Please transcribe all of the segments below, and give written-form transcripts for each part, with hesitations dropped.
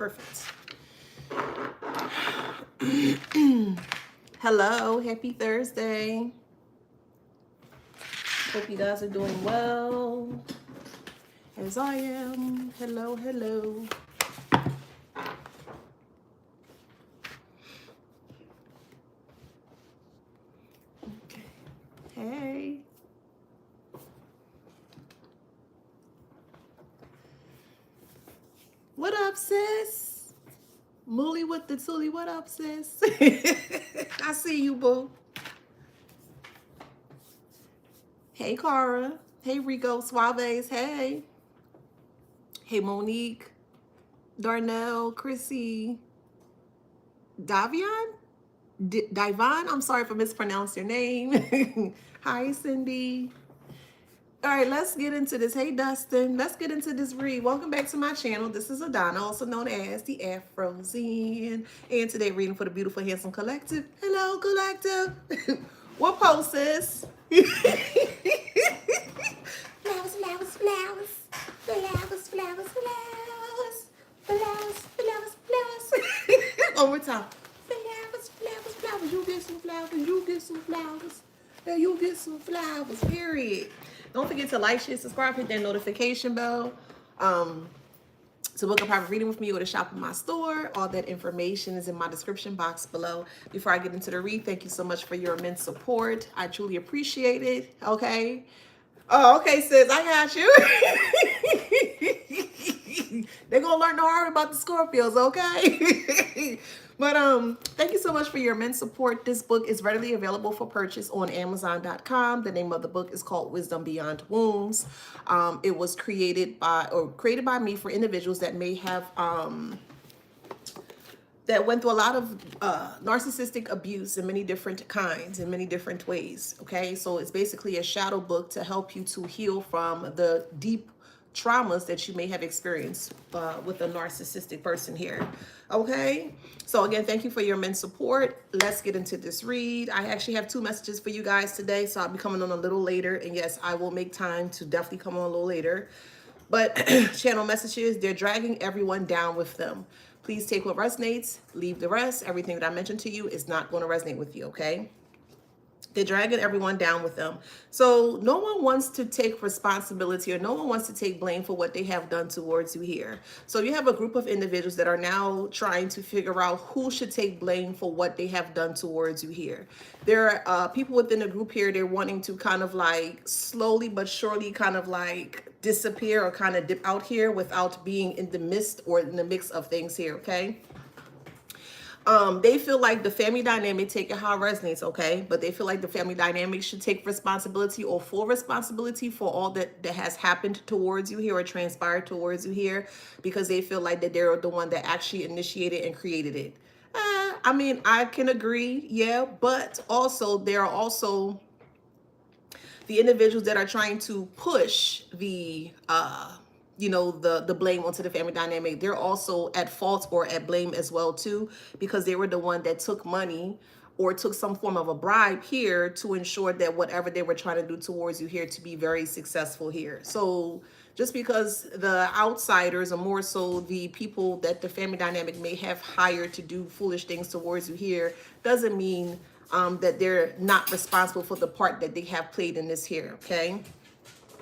Perfect. Hello, happy Thursday. Hope you guys are doing well, as I am. Hello, hello. Okay. Hey. What up, sis? Mooly with the Toolie. What up, sis? I see you, boo. Hey, Cara. Hey, Rico Suaves. Hey. Hey, Monique. Darnell. Chrissy. Davion? Divine? I'm sorry if I mispronounced your name. Hi, Cindy. All right, let's get into this. Hey, Dustin. Let's get into this read. Welcome back to my channel. This is Adana, also known as the Afrozian. And today, reading for the Beautiful, Handsome Collective. Hello, Collective. What post is? Flowers, flowers, flowers. Flowers, flowers, flowers. Flowers, flowers, flowers. One more time. Flowers, flowers, flowers. You get some flowers. You get some flowers. And you get some flowers. Period. Don't forget to like, share, subscribe, hit that notification bell. To book a private reading with me or to shop in my store, all that information is in my description box below. Before I get into the read, thank you so much for your immense support. I truly appreciate it. Okay. Oh, okay, sis. I got you. They're gonna learn the hard about the Scorpios, okay? But thank you so much for your immense support. This book is readily available for purchase on Amazon.com. The name of the book is called Wisdom Beyond Wounds. It was created by me for individuals that may have that went through a lot of narcissistic abuse in many different kinds, in many different ways. Okay, so it's basically a shadow book to help you to heal from the deep traumas that you may have experienced with a narcissistic person here. Okay, so again, thank you for your immense support. Let's get into this read. I actually have 2 messages for you guys today, so I'll be coming on a little later. And yes, I will make time to definitely come on a little later. But channel messages, they're dragging everyone down with them. Please take what resonates, leave the rest. Everything that I mentioned to you is not going to resonate with you, okay? They're dragging everyone down with them. So no one wants to take responsibility, or no one wants to take blame for what they have done towards you here. So you have a group of individuals that are now trying to figure out who should take blame for what they have done towards you here. There are people within the group here, they're wanting to kind of like slowly but surely kind of like disappear or kind of dip out here without being in the midst or in the mix of things here, okay? They feel like the family dynamic, take it how it resonates, okay? But they feel like the family dynamic should take responsibility or full responsibility for all that has happened towards you here or transpired towards you here, because they feel like that they're the one that actually initiated and created it. I mean, I can agree, yeah, but also there are also the individuals that are trying to push the the blame onto the family dynamic. They're also at fault or at blame as well too, because they were the one that took money or took some form of a bribe here to ensure that whatever they were trying to do towards you here to be very successful here. So just because the outsiders, or more so the people that the family dynamic may have hired to do foolish things towards you here, doesn't mean that they're not responsible for the part that they have played in this here, okay?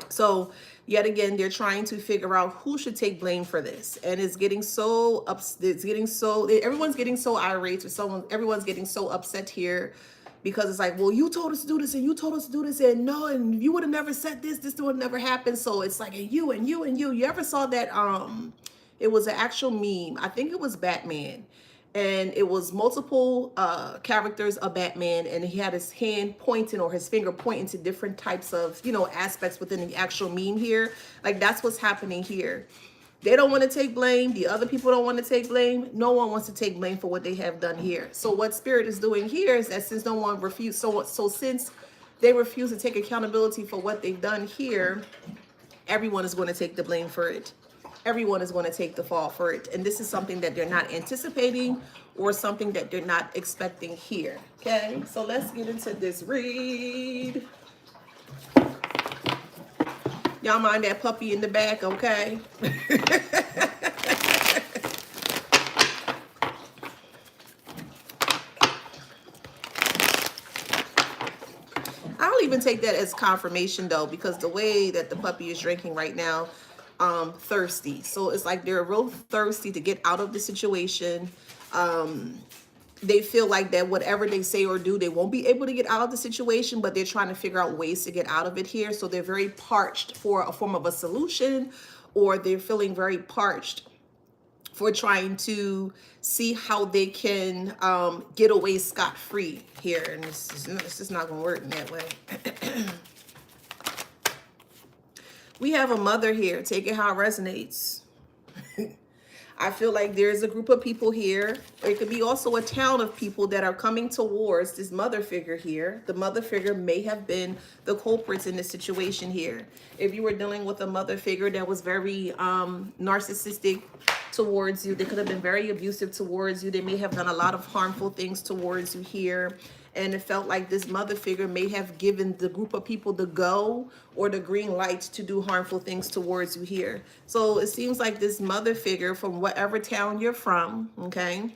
So yet again, they're trying to figure out who should take blame for this. And it's getting so everyone's getting so irate, or everyone's getting so upset here, because it's like, well, you told us to do this, and you told us to do this, and no, and you would have never said this would never happen. So it's like, and you. You ever saw that? It was an actual meme. I think it was Batman. And it was multiple characters of Batman, and he had his hand pointing or his finger pointing to different types of, aspects within the actual meme here. Like, that's what's happening here. They don't want to take blame. The other people don't want to take blame. No one wants to take blame for what they have done here. So what Spirit is doing here is that since no one refused, so since they refuse to take accountability for what they've done here, everyone is going to take the blame for it. Everyone is going to take the fall for it. And this is something that they're not anticipating or something that they're not expecting here. Okay, so let's get into this read. Y'all mind that puppy in the back, okay? I'll even take that as confirmation though, because the way that the puppy is drinking right now, thirsty. So it's like they're real thirsty to get out of the situation. They feel like that whatever they say or do, they won't be able to get out of the situation, but they're trying to figure out ways to get out of it here. So they're very parched for a form of a solution, or they're feeling very parched for trying to see how they can get away scot-free here. And it's just not going to work in that way. We have a mother here. Take it how it resonates. I feel like there's a group of people here. It could be also a town of people that are coming towards this mother figure here. The mother figure may have been the culprits in this situation here. If you were dealing with a mother figure that was very narcissistic towards you, they could have been very abusive towards you. They may have done a lot of harmful things towards you here. And it felt like this mother figure may have given the group of people the go or the green light to do harmful things towards you here. So it seems like this mother figure from whatever town you're from, okay?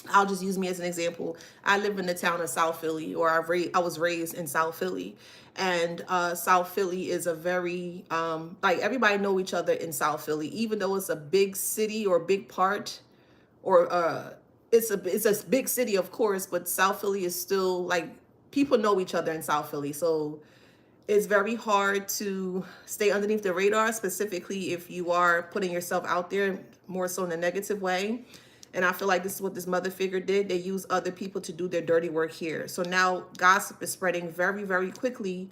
I'll just use me as an example. I live in the town of South Philly, or I was raised in South Philly. And South Philly is a very, like everybody know each other in South Philly, even though it's a big city or big part, or it's a big city, of course, but South Philly is still like, people know each other in South Philly. So it's very hard to stay underneath the radar, specifically if you are putting yourself out there more so in a negative way. And I feel like this is what this mother figure did. They use other people to do their dirty work here. So now gossip is spreading very, very quickly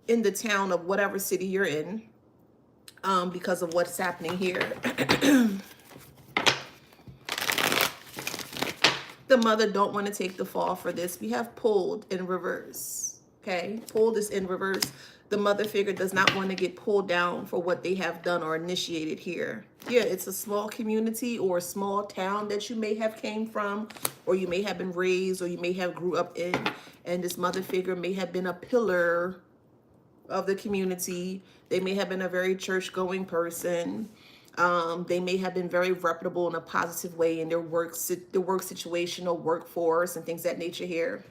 in the town of whatever city you're in, because of what's happening here. The mother don't want to take the fall for this. We have pulled in reverse. Okay, pulled is in reverse. The mother figure does not want to get pulled down for what they have done or initiated here. Yeah, it's a small community or a small town that you may have came from, or you may have been raised, or you may have grew up in. And this mother figure may have been a pillar of the community. They may have been a very church-going person. They may have been very reputable in a positive way in their work situation or workforce and things of that nature here.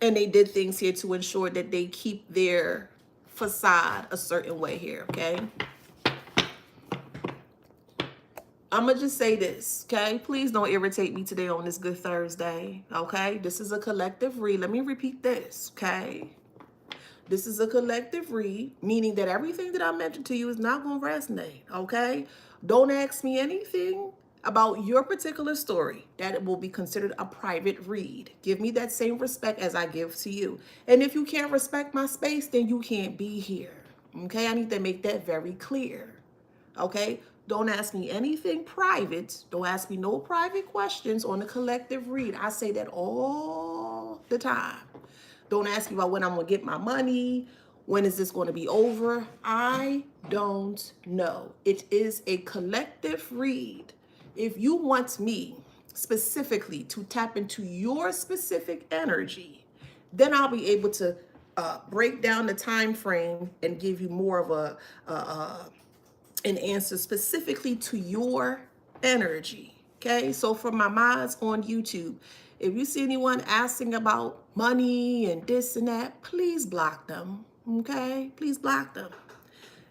And they did things here to ensure that they keep their facade a certain way here, okay? I'm going to just say this, okay? Please don't irritate me today on this Good Thursday, okay? This is a collective read. Let me repeat this, okay? This is a collective read, meaning that everything that I mentioned to you is not going to resonate, okay? Don't ask me anything about your particular story. That will be considered a private read. Give me that same respect as I give to you. And if you can't respect my space, then you can't be here, okay? I need to make that very clear, okay? Don't ask me anything private. Don't ask me no private questions on the collective read. I say that all the time. Don't ask me about when I'm going to get my money. When is this going to be over? I don't know. It is a collective read. If you want me specifically to tap into your specific energy, then I'll be able to break down the time frame and give you more of an answer specifically to your energy. Okay, so for my mods on YouTube, if you see anyone asking about money and this and that, please block them, okay? Please block them.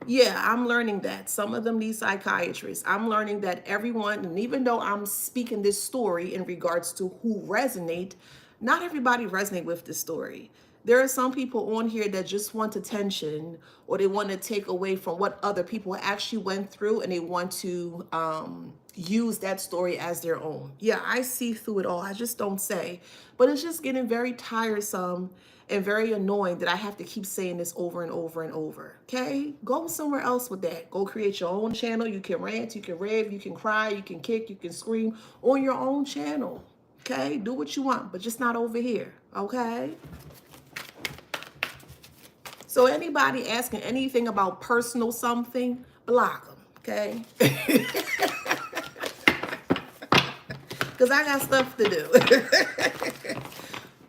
Yeah, I'm learning that. Some of them need psychiatrists. I'm learning that everyone, and even though I'm speaking this story in regards to who resonate, not everybody resonate with this story. There are some people on here that just want attention, or they want to take away from what other people actually went through, and they want to use that story as their own. Yeah, I see through it all. I just don't say. But it's just getting very tiresome and very annoying that I have to keep saying this over and over and over. Okay? Go somewhere else with that. Go create your own channel. You can rant, you can rave, you can cry, you can kick, you can scream on your own channel. Okay? Do what you want, but just not over here. Okay? So anybody asking anything about personal something, block them, okay? Because I got stuff to do.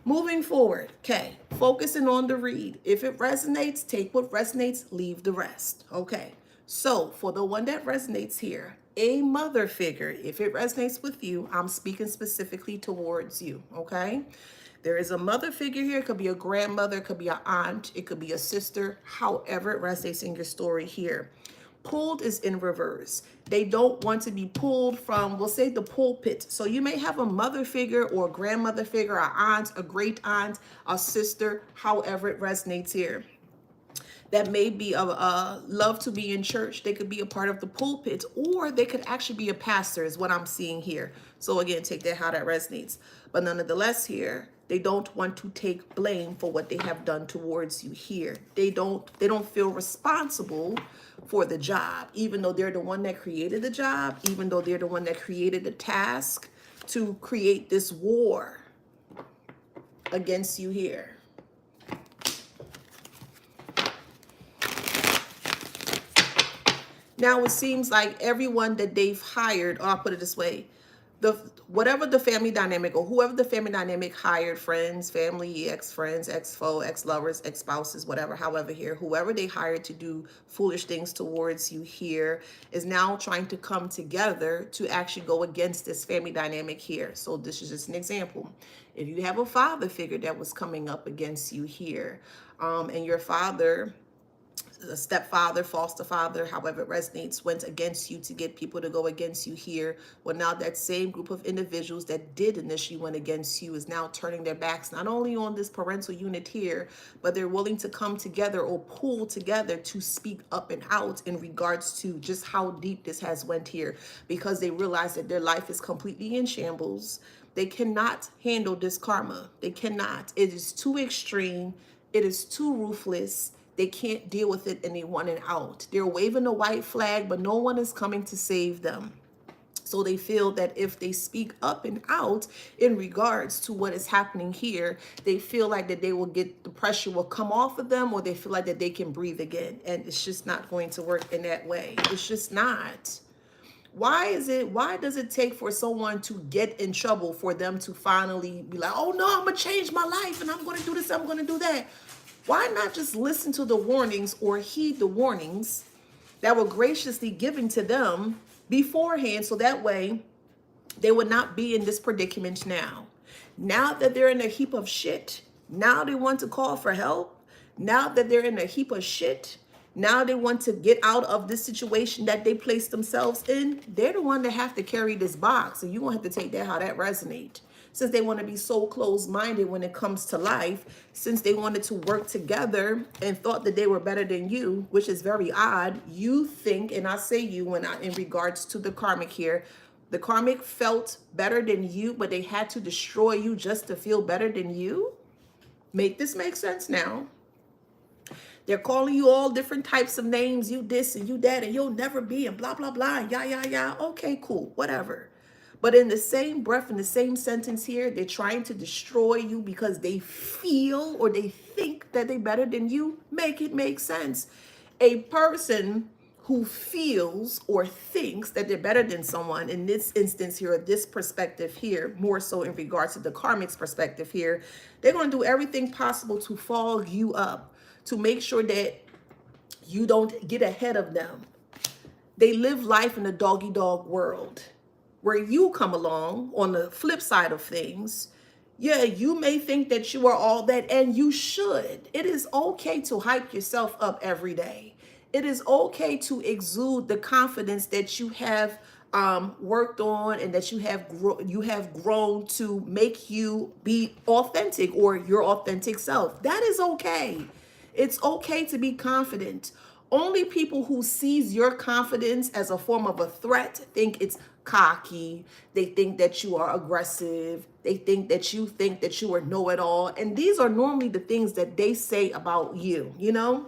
Moving forward, okay, focusing on the read. If it resonates, take what resonates, leave the rest, okay? So for the one that resonates here, a mother figure. If it resonates with you, I'm speaking specifically towards you, okay? There is a mother figure here. It could be a grandmother, it could be an aunt, it could be a sister, however it resonates in your story here. Pulled is in reverse. They don't want to be pulled from, we'll say, the pulpit. So you may have a mother figure or a grandmother figure, an aunt, a great aunt, a sister, however it resonates here. That may be a love to be in church. They could be a part of the pulpit, or they could actually be a pastor is what I'm seeing here. So again, take that how that resonates. But nonetheless here, they don't want to take blame for what they have done towards you here. They don't feel responsible for the job, even though they're the one that created the job, even though they're the one that created the task to create this war against you here. Now it seems like everyone that they've hired, or I'll put it this way, whatever the family dynamic or whoever the family dynamic hired, friends, family, ex-friends, ex-foe, ex-lovers, ex-spouses, whatever, however here, whoever they hired to do foolish things towards you here is now trying to come together to actually go against this family dynamic here. So this is just an example. If you have a father figure that was coming up against you here, and your father, a stepfather, foster father, however it resonates, went against you to get people to go against you here. Well, now that same group of individuals that did initially went against you is now turning their backs not only on this parental unit here, but they're willing to come together or pull together to speak up and out in regards to just how deep this has went here, because they realize that their life is completely in shambles. They cannot handle this karma. They cannot. It is too extreme. It is too ruthless. They can't deal with it and they want it out. They're waving a white flag, but no one is coming to save them. So they feel that if they speak up and out in regards to what is happening here, they feel like that they will get, the pressure will come off of them, or they feel like that they can breathe again. And it's just not going to work in that way. It's just not. Why does it take for someone to get in trouble for them to finally be like, oh no, I'm gonna change my life and I'm gonna do this, I'm gonna do that? Why not just listen to the warnings or heed the warnings that were graciously given to them beforehand, so that way they would not be in this predicament now? Now that they're in a heap of shit, now they want to call for help. Now that they're in a heap of shit, now they want to get out of this situation that they placed themselves in. They're the one that have to carry this box, and you're going to have to take that how that resonates. Since they want to be so closed-minded when it comes to life, since they wanted to work together and thought that they were better than you, which is very odd. You think, and I say you when in regards to the karmic here, the karmic felt better than you, but they had to destroy you just to feel better than you. Make this make sense now. They're calling you all different types of names, you this and you that, and you'll never be, and blah, blah, blah, and yeah. Okay, cool, whatever. But in the same breath, in the same sentence here, they're trying to destroy you because they feel or they think that they're better than you. Make it make sense. A person who feels or thinks that they're better than someone, in this instance here, this perspective here, more so in regards to the karmic's perspective here, they're going to do everything possible to fog you up, to make sure that you don't get ahead of them. They live life in a dog-eat-dog world, where you come along on the flip side of things. Yeah, you may think that you are all that, and you should. It is okay to hype yourself up every day. It is okay to exude the confidence that you have worked on and that you have grown to make you be authentic, or your authentic self. That is okay. It's okay to be confident. Only people who sees your confidence as a form of a threat think it's cocky. They think that you are aggressive. They think that you are know-it-all. And these are normally the things that they say about you, you know,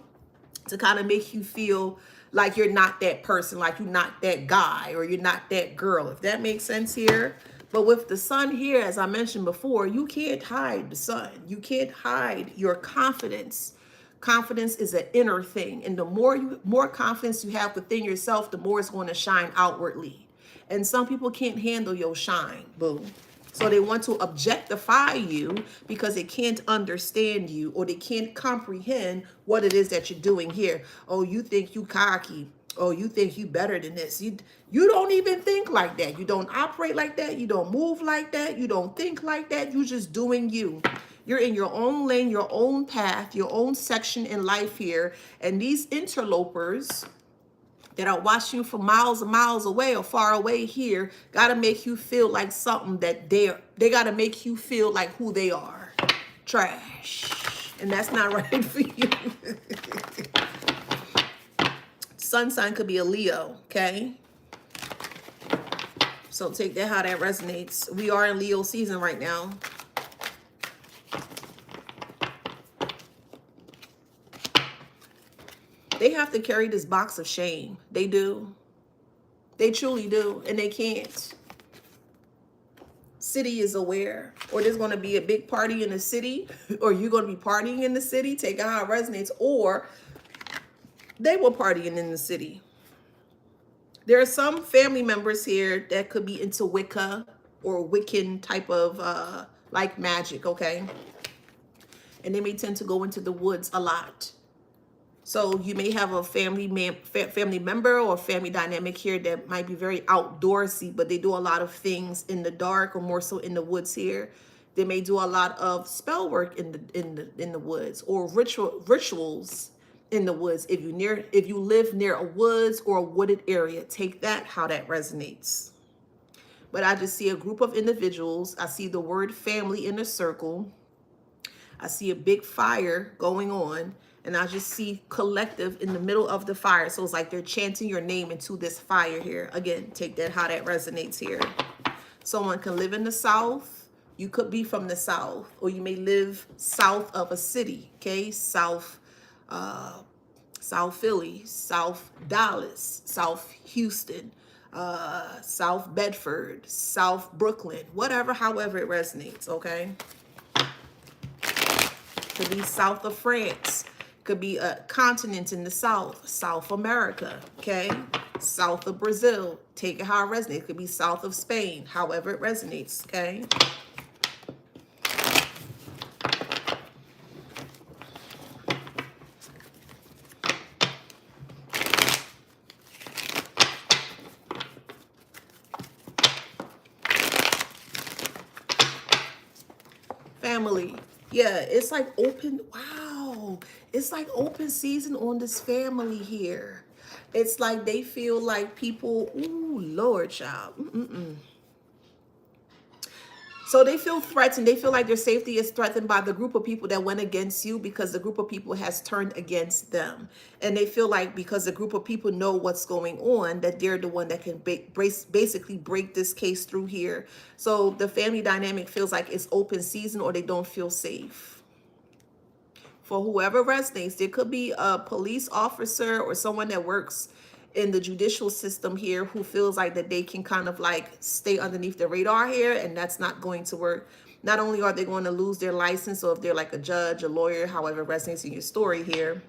to kind of make you feel like you're not that person, like you're not that guy, or you're not that girl, if that makes sense here. But with the sun here, as I mentioned before, you can't hide the sun. You can't hide your confidence. Confidence is an inner thing. And the more confidence you have within yourself, the more it's going to shine outwardly. And some people can't handle your shine, boo. So they want to objectify you because they can't understand you, or they can't comprehend what it is that you're doing here. Oh, you think you cocky. Oh, you think you better than this. You don't even think like that. You don't operate like that. You don't move like that. You don't think like that. You're just doing you. You're in your own lane, your own path, your own section in life here. And these interlopers that are watching you from miles and miles away or far away here got to make you feel like something that they got to make you feel like who they are. Trash. And that's not right for you. Sun sign could be a Leo, okay? So take that how that resonates. We are in Leo season right now. They have to carry this box of shame. They do. They truly do. And they can't. City is aware. Or there's going to be a big party in the city. Or you're going to be partying in the city. Take it how it resonates. Or they were partying in the city. There are some family members here that could be into Wicca or Wiccan type of like magic, okay? And they may tend to go into the woods a lot. So you may have a family member or family dynamic here that might be very outdoorsy, but they do a lot of things in the dark or more so in the woods here. They may do a lot of spell work in the woods or rituals in the woods. If you live near a woods or a wooded area, take that how that resonates. But I just see a group of individuals. I see the word family in a circle. I see a big fire going on. And I just see collective in the middle of the fire. So it's like they're chanting your name into this fire here. Again, take that how that resonates here. Someone can live in the South. You could be from the South. Or you may live south of a city. Okay, South Philly, South Dallas, South Houston, South Bedford, South Brooklyn, whatever, however it resonates, okay? Could be south of France. Could be a continent in the South, South America, okay? South of Brazil, take it how it resonates. Could be south of Spain, however it resonates, okay? Family. Yeah, it's like open. Wow. It's like open season on this family here. It's like they feel like people, ooh, Lord, child. So they feel threatened. They feel like their safety is threatened by the group of people that went against you because the group of people has turned against them. And they feel like because the group of people know what's going on, that they're the one that can basically break this case through here. So the family dynamic feels like it's open season or they don't feel safe. For whoever resonates, there could be a police officer or someone that works in the judicial system here who feels like that they can kind of like stay underneath the radar here, and that's not going to work. Not only are they going to lose their license, so if they're like a judge, a lawyer, however resonates in your story here,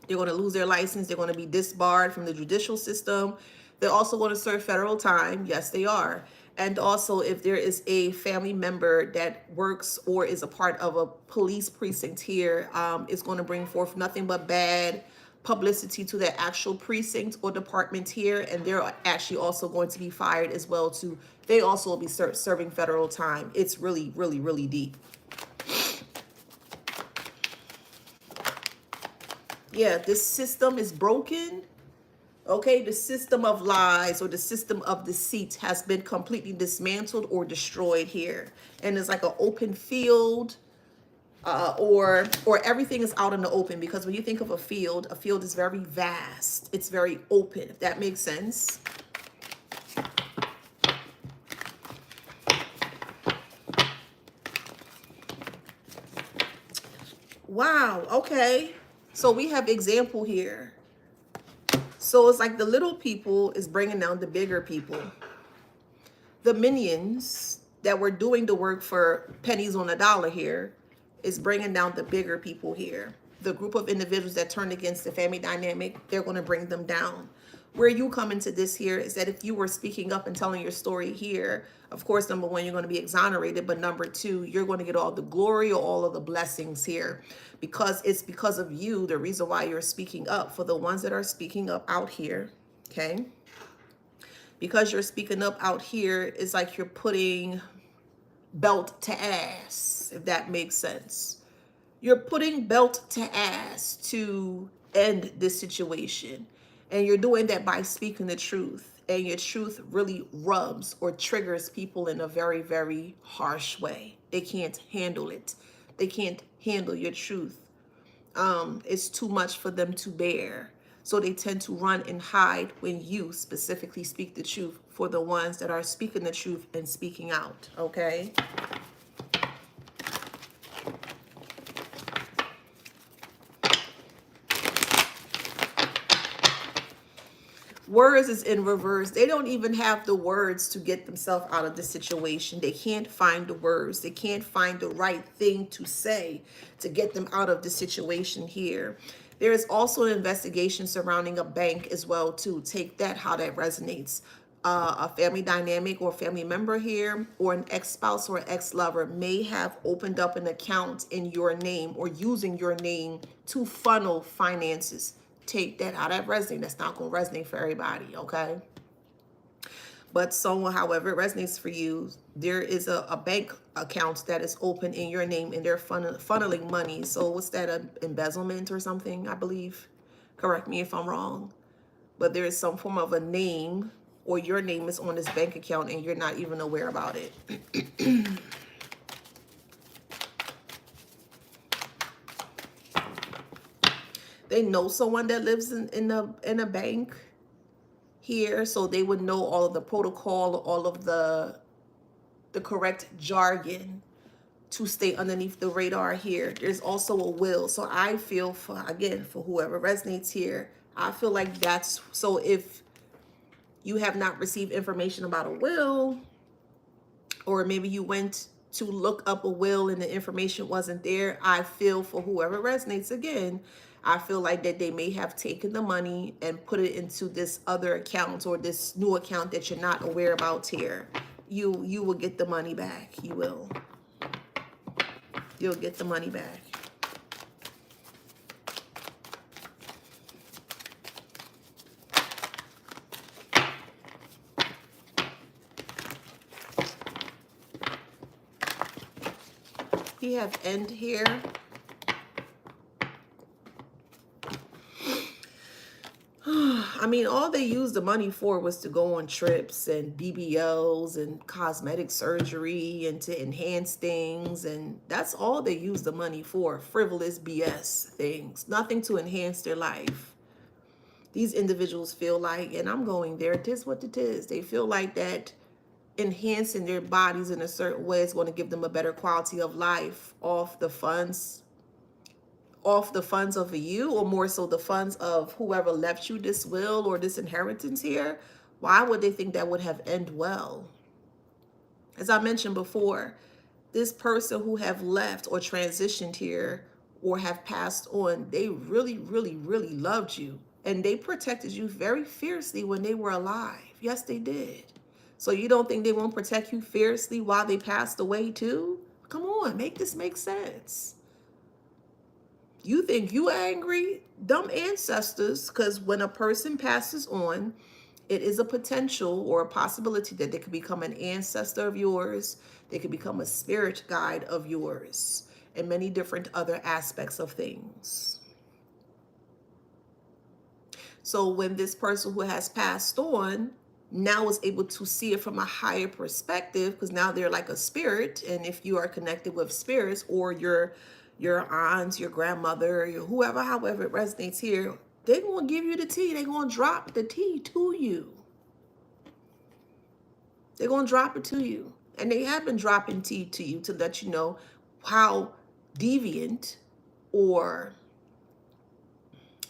they're going to lose their license. They're going to be disbarred from the judicial system. They're also going to serve federal time. Yes, they are. And also, if there is a family member that works or is a part of a police precinct here, it's going to bring forth nothing but bad publicity to the actual precinct or department here. And they're actually also going to be fired as well too. They also will be serving federal time. It's really, really, really deep. Yeah, this system is broken. Okay, the system of lies or the system of deceit has been completely dismantled or destroyed here. And it's like an open field or everything is out in the open, because when you think of a field is very vast. It's very open, if that makes sense. Wow, okay. So we have example here. So it's like the little people is bringing down the bigger people. The minions that were doing the work for pennies on a dollar here is bringing down the bigger people here. The group of individuals that turned against the family dynamic, they're going to bring them down. Where you come into this here is that if you were speaking up and telling your story here, of course, number one, you're going to be exonerated, but number two, you're going to get all the glory or all of the blessings here, because it's because of you, the reason why you're speaking up. For the ones that are speaking up out here, okay, because you're speaking up out here, it's like you're putting belt to ass, if that makes sense. You're putting belt to ass to end this situation. And you're doing that by speaking the truth. And your truth really rubs or triggers people in a very, very harsh way. They can't handle it. They can't handle your truth. It's too much for them to bear. So they tend to run and hide when you specifically speak the truth, for the ones that are speaking the truth and speaking out, okay? Words is in reverse. They don't even have the words to get themselves out of the situation. They can't find the words. They can't find the right thing to say to get them out of the situation here. There is also an investigation surrounding a bank as well, too. Take that, how that resonates. A family dynamic or family member here, or an ex-spouse or ex-lover may have opened up an account in your name or using your name to funnel finances. Take that, how that resonates. That's not going to resonate for everybody, okay? But someone, however it resonates for you, there is a bank account that is open in your name and they're funneling money. So what's that, an embezzlement or something, I believe? Correct me if I'm wrong. But there is some form of a name, or your name is on this bank account and you're not even aware about it. They know someone that lives in a bank here, so they would know all of the protocol, all of the correct jargon to stay underneath the radar here. There's also a will. So I feel, for again, for whoever resonates here, I feel like that's, so if you have not received information about a will, or maybe you went to look up a will and the information wasn't there, I feel for whoever resonates, again, I feel like that they may have taken the money and put it into this other account or this new account that you're not aware about here. You will get the money back. You will. You'll get the money back. We have end here. I mean, all they used the money for was to go on trips and BBLs and cosmetic surgery and to enhance things. And that's all they used the money for. Frivolous BS things. Nothing to enhance their life. These individuals feel like, and I'm going there, it is what it is. They feel like that enhancing their bodies in a certain way is going to give them a better quality of life off the funds of you, or more so the funds of whoever left you this will or this inheritance here. Why would they think that would have ended well? As I mentioned before, this person who have left or transitioned here or have passed on, they really, really, really loved you. And they protected you very fiercely when they were alive. Yes, they did. So you don't think they won't protect you fiercely while they passed away too? Come on, make this make sense. You think you angry? Dumb ancestors, because when a person passes on, it is a potential or a possibility that they could become an ancestor of yours. They could become a spirit guide of yours, and many different other aspects of things. So when this person who has passed on now is able to see it from a higher perspective, because now they're like a spirit, and if you are connected with spirits, or your aunts, your grandmother, your whoever, however it resonates here, they're going to give you the tea. They're going to drop the tea to you. They're going to drop it to you. And they have been dropping tea to you to let you know how deviant or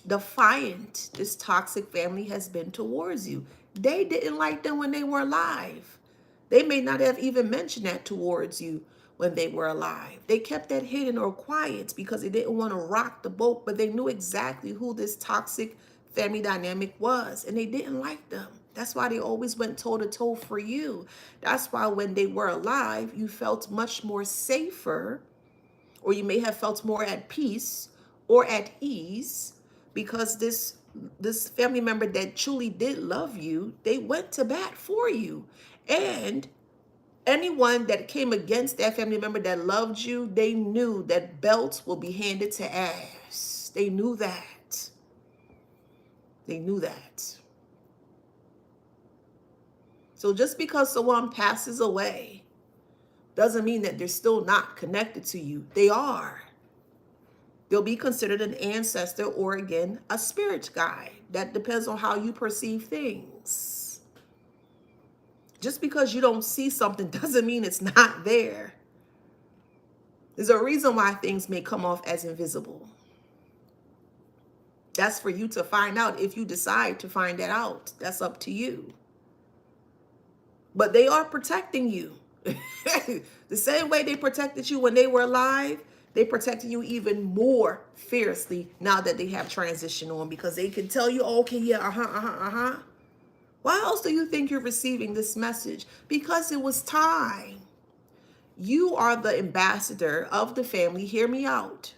defiant this toxic family has been towards you. They didn't like them when they were alive. They may not have even mentioned that towards you when they were alive. They kept that hidden or quiet because they didn't want to rock the boat, but they knew exactly who this toxic family dynamic was, and they didn't like them. That's why they always went toe to toe for you. That's why when they were alive, you felt much more safer, or you may have felt more at peace or at ease, because this family member that truly did love you, they went to bat for you. And anyone that came against that family member that loved you, they knew that belts will be handed to ass. They knew that. They knew that. So just because someone passes away doesn't mean that they're still not connected to you. They are. They'll be considered an ancestor, or again, a spirit guide. That depends on how you perceive things. Just because you don't see something doesn't mean it's not there. There's a reason why things may come off as invisible. That's for you to find out if you decide to find that out. That's up to you. But they are protecting you. The same way they protected you when they were alive, they protected you even more fiercely now that they have transitioned on, because they can tell you, okay, yeah, Why else do you think you're receiving this message? Because it was time. You are the ambassador of the family. Hear me out.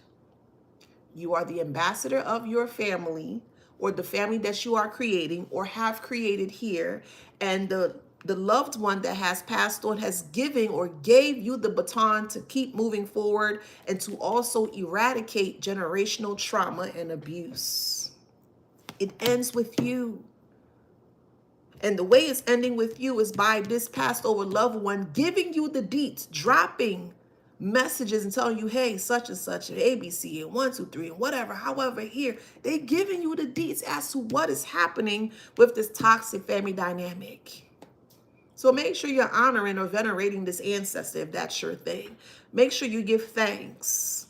You are the ambassador of your family, or the family that you are creating or have created here. And the loved one that has passed on has given or gave you the baton to keep moving forward and to also eradicate generational trauma and abuse. It ends with you. And the way it's ending with you is by this passed over loved one giving you the deets, dropping messages and telling you, hey, such and such, and ABC, and 1, 2, 3, and whatever, however, here. They giving you the deets as to what is happening with this toxic family dynamic. So make sure you're honoring or venerating this ancestor if that's your thing. Make sure you give thanks.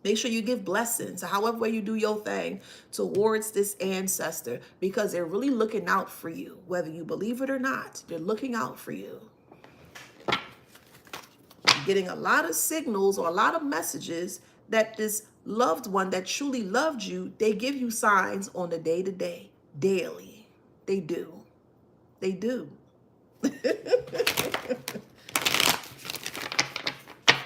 Make sure you give blessings, however way you do your thing, towards this ancestor, because they're really looking out for you. Whether you believe it or not, they're looking out for you. You're getting a lot of signals or a lot of messages that this loved one that truly loved you, they give you signs on the day-to-day, daily. They do. They do.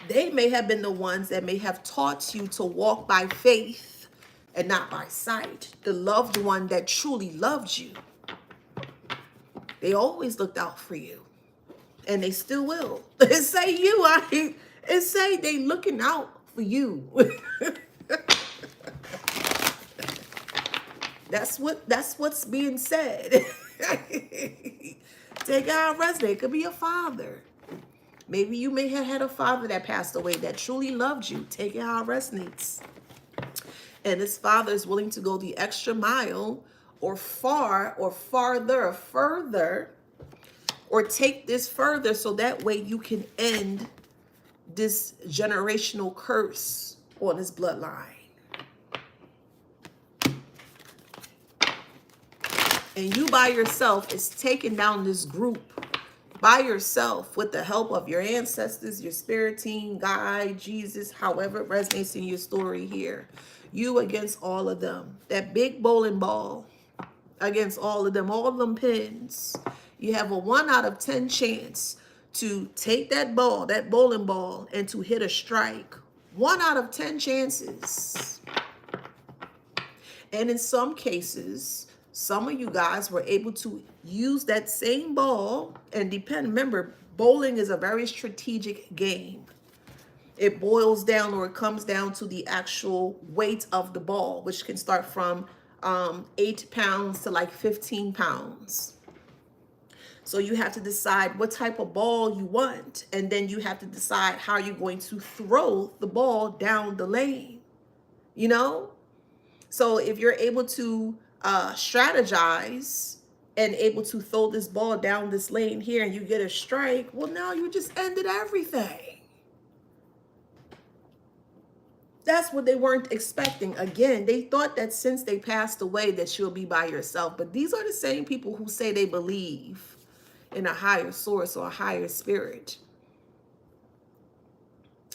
They may have been the ones that may have taught you to walk by faith and not by sight. The loved one that truly loved you. They always looked out for you. And they still will. It say you, it say they looking out for you. That's what's being said. Take out resonate. It could be a father. Maybe you may have had a father that passed away that truly loved you. Take it how it resonates. And this father is willing to go the extra mile, or far, or farther, or further, or take this further so that way you can end this generational curse on his bloodline. And you by yourself is taking down this group by yourself with the help of your ancestors, your spirit team, guide, Jesus, however it resonates in your story here. You against all of them. That big bowling ball against all of them pins. You have a 1 out of 10 chance to take that ball, that bowling ball, and to hit a strike. 1 out of 10 chances. And in some cases, some of you guys were able to use that same ball and remember, bowling is a very strategic game. It boils down, or it comes down to the actual weight of the ball, which can start from 8 pounds to like 15 pounds. So you have to decide what type of ball you want, and then you have to decide how you're going to throw the ball down the lane, you know? So if you're able to strategize and able to throw this ball down this lane here and you get a strike, well, now you just ended everything. That's what they weren't expecting. Again, they thought that since they passed away that you'll be by yourself. But these are the same people who say they believe in a higher source or a higher spirit.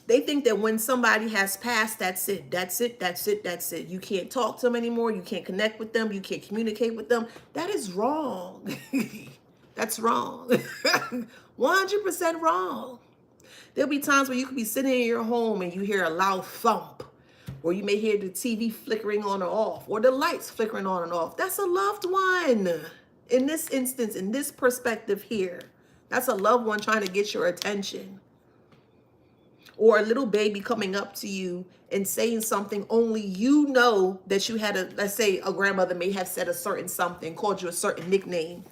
They think that when somebody has passed, that's it. That's it. That's it. That's it. You can't talk to them anymore. You can't connect with them. You can't communicate with them. That is wrong. That's wrong. 100% wrong. There'll be times where you could be sitting in your home and you hear a loud thump, or you may hear the TV flickering on or off, or the lights flickering on and off. That's a loved one. In this instance, in this perspective here, that's a loved one trying to get your attention. Or a little baby coming up to you and saying something only you know that you had let's say a grandmother may have said a certain something, called you a certain nickname.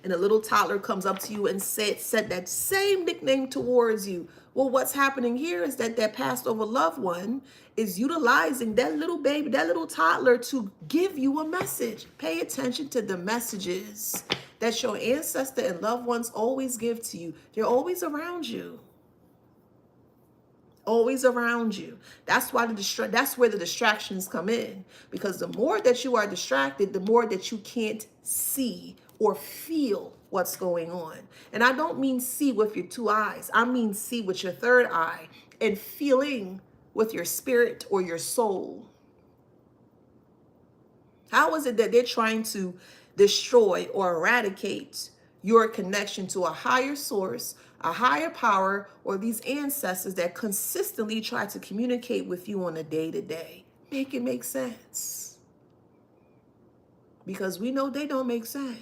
And a little toddler comes up to you and said that same nickname towards you. Well, what's happening here is that passed over loved one is utilizing that little baby, that little toddler, to give you a message. Pay attention to the messages that your ancestor and loved ones always give to you. They're always around you. Always around you. That's why that's where the distractions come in. Because the more that you are distracted, the more that you can't see or feel what's going on. And I don't mean see with your two eyes. I mean see with your third eye, and feeling with your spirit or your soul. How is it that they're trying to destroy or eradicate your connection to a higher source, a higher power, or these ancestors that consistently try to communicate with you on a day-to-day? Make it make sense. Because we know they don't make sense.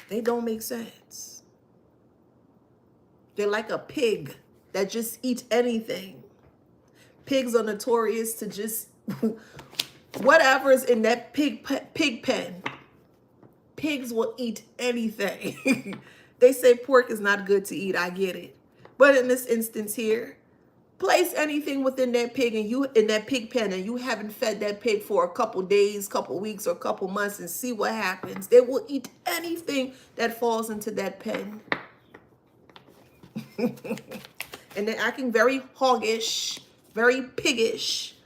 They don't make sense. They're like a pig that just eats anything. Pigs are notorious to just whatever's in that pig pen. Pigs will eat anything. They say pork is not good to eat. I get it. But in this instance here, place anything within that pig and you in that pig pen, and you haven't fed that pig for a couple days, couple weeks, or a couple months, and see what happens. They will eat anything that falls into that pen. And they're acting very hoggish, very piggish,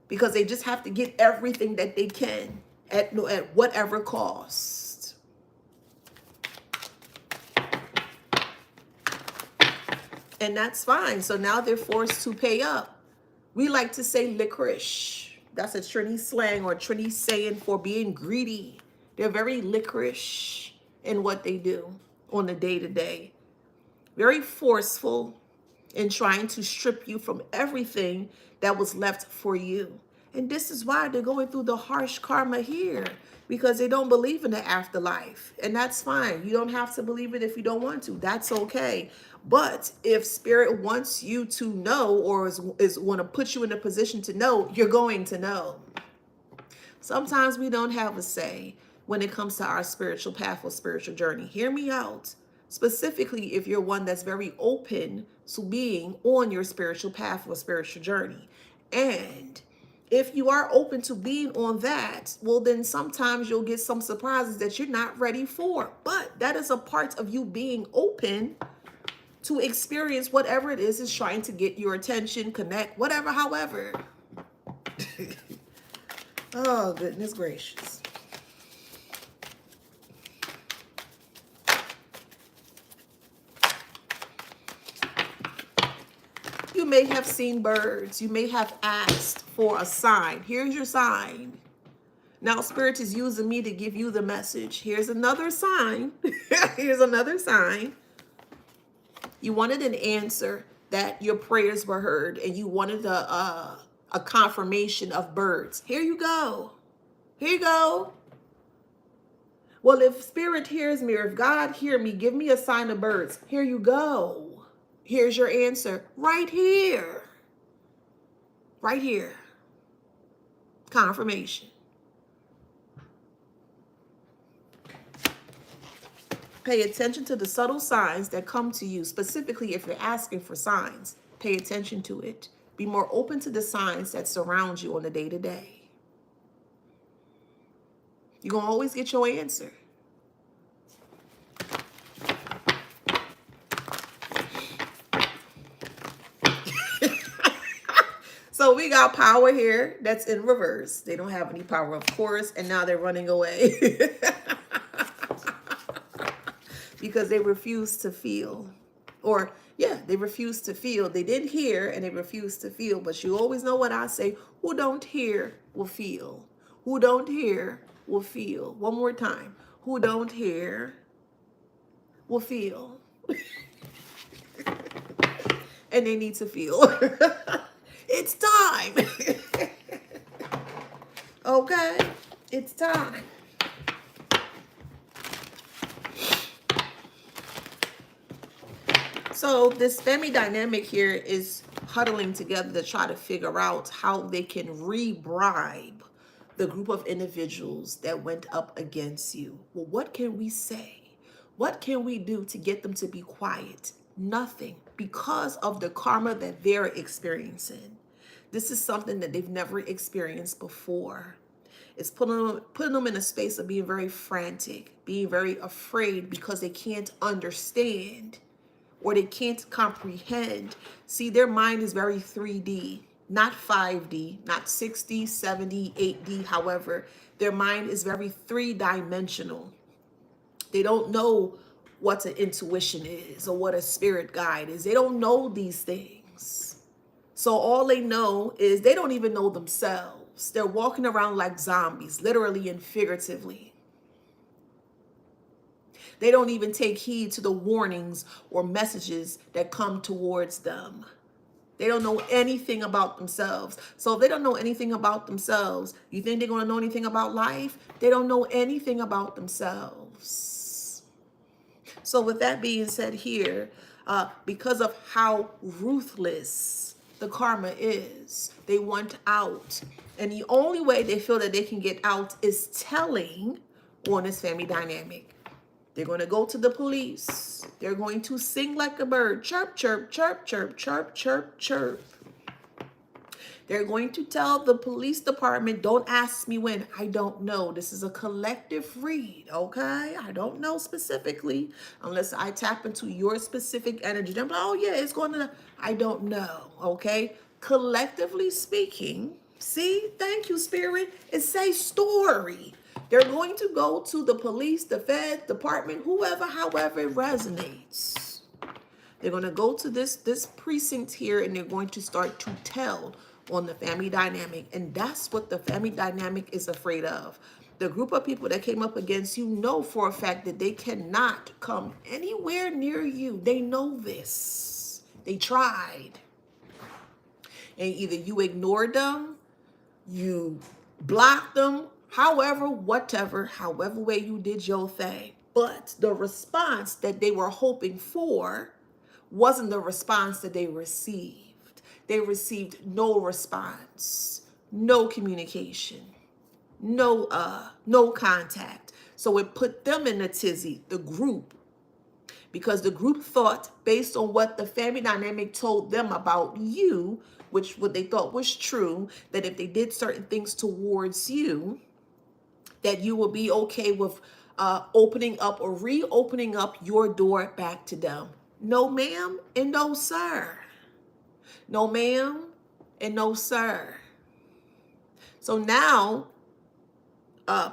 because they just have to get everything that they can at whatever cost. And that's fine. So now they're forced to pay up. We like to say licorice. That's a Trini slang or Trini saying for being greedy. They're very licorice in what they do on the day-to-day. Very forceful in trying to strip you from everything that was left for you. And this is why they're going through the harsh karma here, because they don't believe in the afterlife. And that's fine. You don't have to believe it if you don't want to. That's okay. But if spirit wants you to know, or is want to put you in a position to know, you're going to know. Sometimes we don't have a say when it comes to our spiritual path or spiritual journey. Hear me out. Specifically, if you're one that's very open to being on your spiritual path or spiritual journey. And if you are open to being on that, well, then sometimes you'll get some surprises that you're not ready for. But that is a part of you being open to experience whatever it is trying to get your attention, connect, whatever, however. Oh, goodness gracious. You may have seen birds. You may have asked for a sign. Here's your sign. Now Spirit is using me to give you the message. Here's another sign. Here's another sign. You wanted an answer that your prayers were heard, and you wanted a confirmation of birds. Here you go. Here you go. Well, if Spirit hears me, or if God hear me, give me a sign of birds. Here you go. Here's your answer right here. Right here. Confirmation. Pay attention to the subtle signs that come to you, specifically if you're asking for signs. Pay attention to it. Be more open to the signs that surround you on the day-to-day. You're going to always get your answer. So we got power here that's in reverse. They don't have any power, of course, and now they're running away. because they refuse to feel. Or, yeah, they refuse to feel. They didn't hear and they refuse to feel. But you always know what I say: who don't hear will feel. Who don't hear will feel. One more time. Who don't hear will feel. And they need to feel. It's time. Okay? It's time. So this family dynamic here is huddling together to try to figure out how they can re-bribe the group of individuals that went up against you. Well, what can we say? What can we do to get them to be quiet? Nothing, because of the karma that they're experiencing. This is something that they've never experienced before. It's putting them in a space of being very frantic, being very afraid because they can't understand or they can't comprehend. See, their mind is very 3D, not 5D, not 6D, 7D, 8D. However, their mind is very three-dimensional. They don't know what an intuition is or what a spirit guide is. They don't know these things. So all they know is they don't even know themselves. They're walking around like zombies, literally and figuratively. They don't even take heed to the warnings or messages that come towards them. They don't know anything about themselves. So if they don't know anything about themselves, you think they're going to know anything about life? They don't know anything about themselves. So with that being said here, because of how ruthless the karma is, they want out. And the only way they feel that they can get out is telling on this family dynamic. They're going to go to the police. They're going to sing like a bird. Chirp, chirp, chirp, chirp, chirp, chirp, chirp. They're going to tell the police department, don't ask me when. I don't know. This is a collective read, okay? I don't know specifically unless I tap into your specific energy. I'm like, oh, yeah, it's going to, I don't know, okay? Collectively speaking, see, thank you, Spirit. It's a story. They're going to go to the police, the Fed, department, whoever, however it resonates. They're going to go to this precinct here and they're going to start to tell on the family dynamic. And that's what the family dynamic is afraid of. The group of people that came up against you know for a fact that they cannot come anywhere near you. They know this. They tried. And either you ignored them, you blocked them, however way you did your thing. But the response that they were hoping for wasn't the response that they received. They received no response, no communication, no contact. So it put them in a tizzy, the group, because the group thought, based on what the family dynamic told them about you, which what they thought was true, that if they did certain things towards you, that you will be okay with opening up or reopening up your door back to them. No, ma'am, and no, sir. No, ma'am, and no, sir. So now,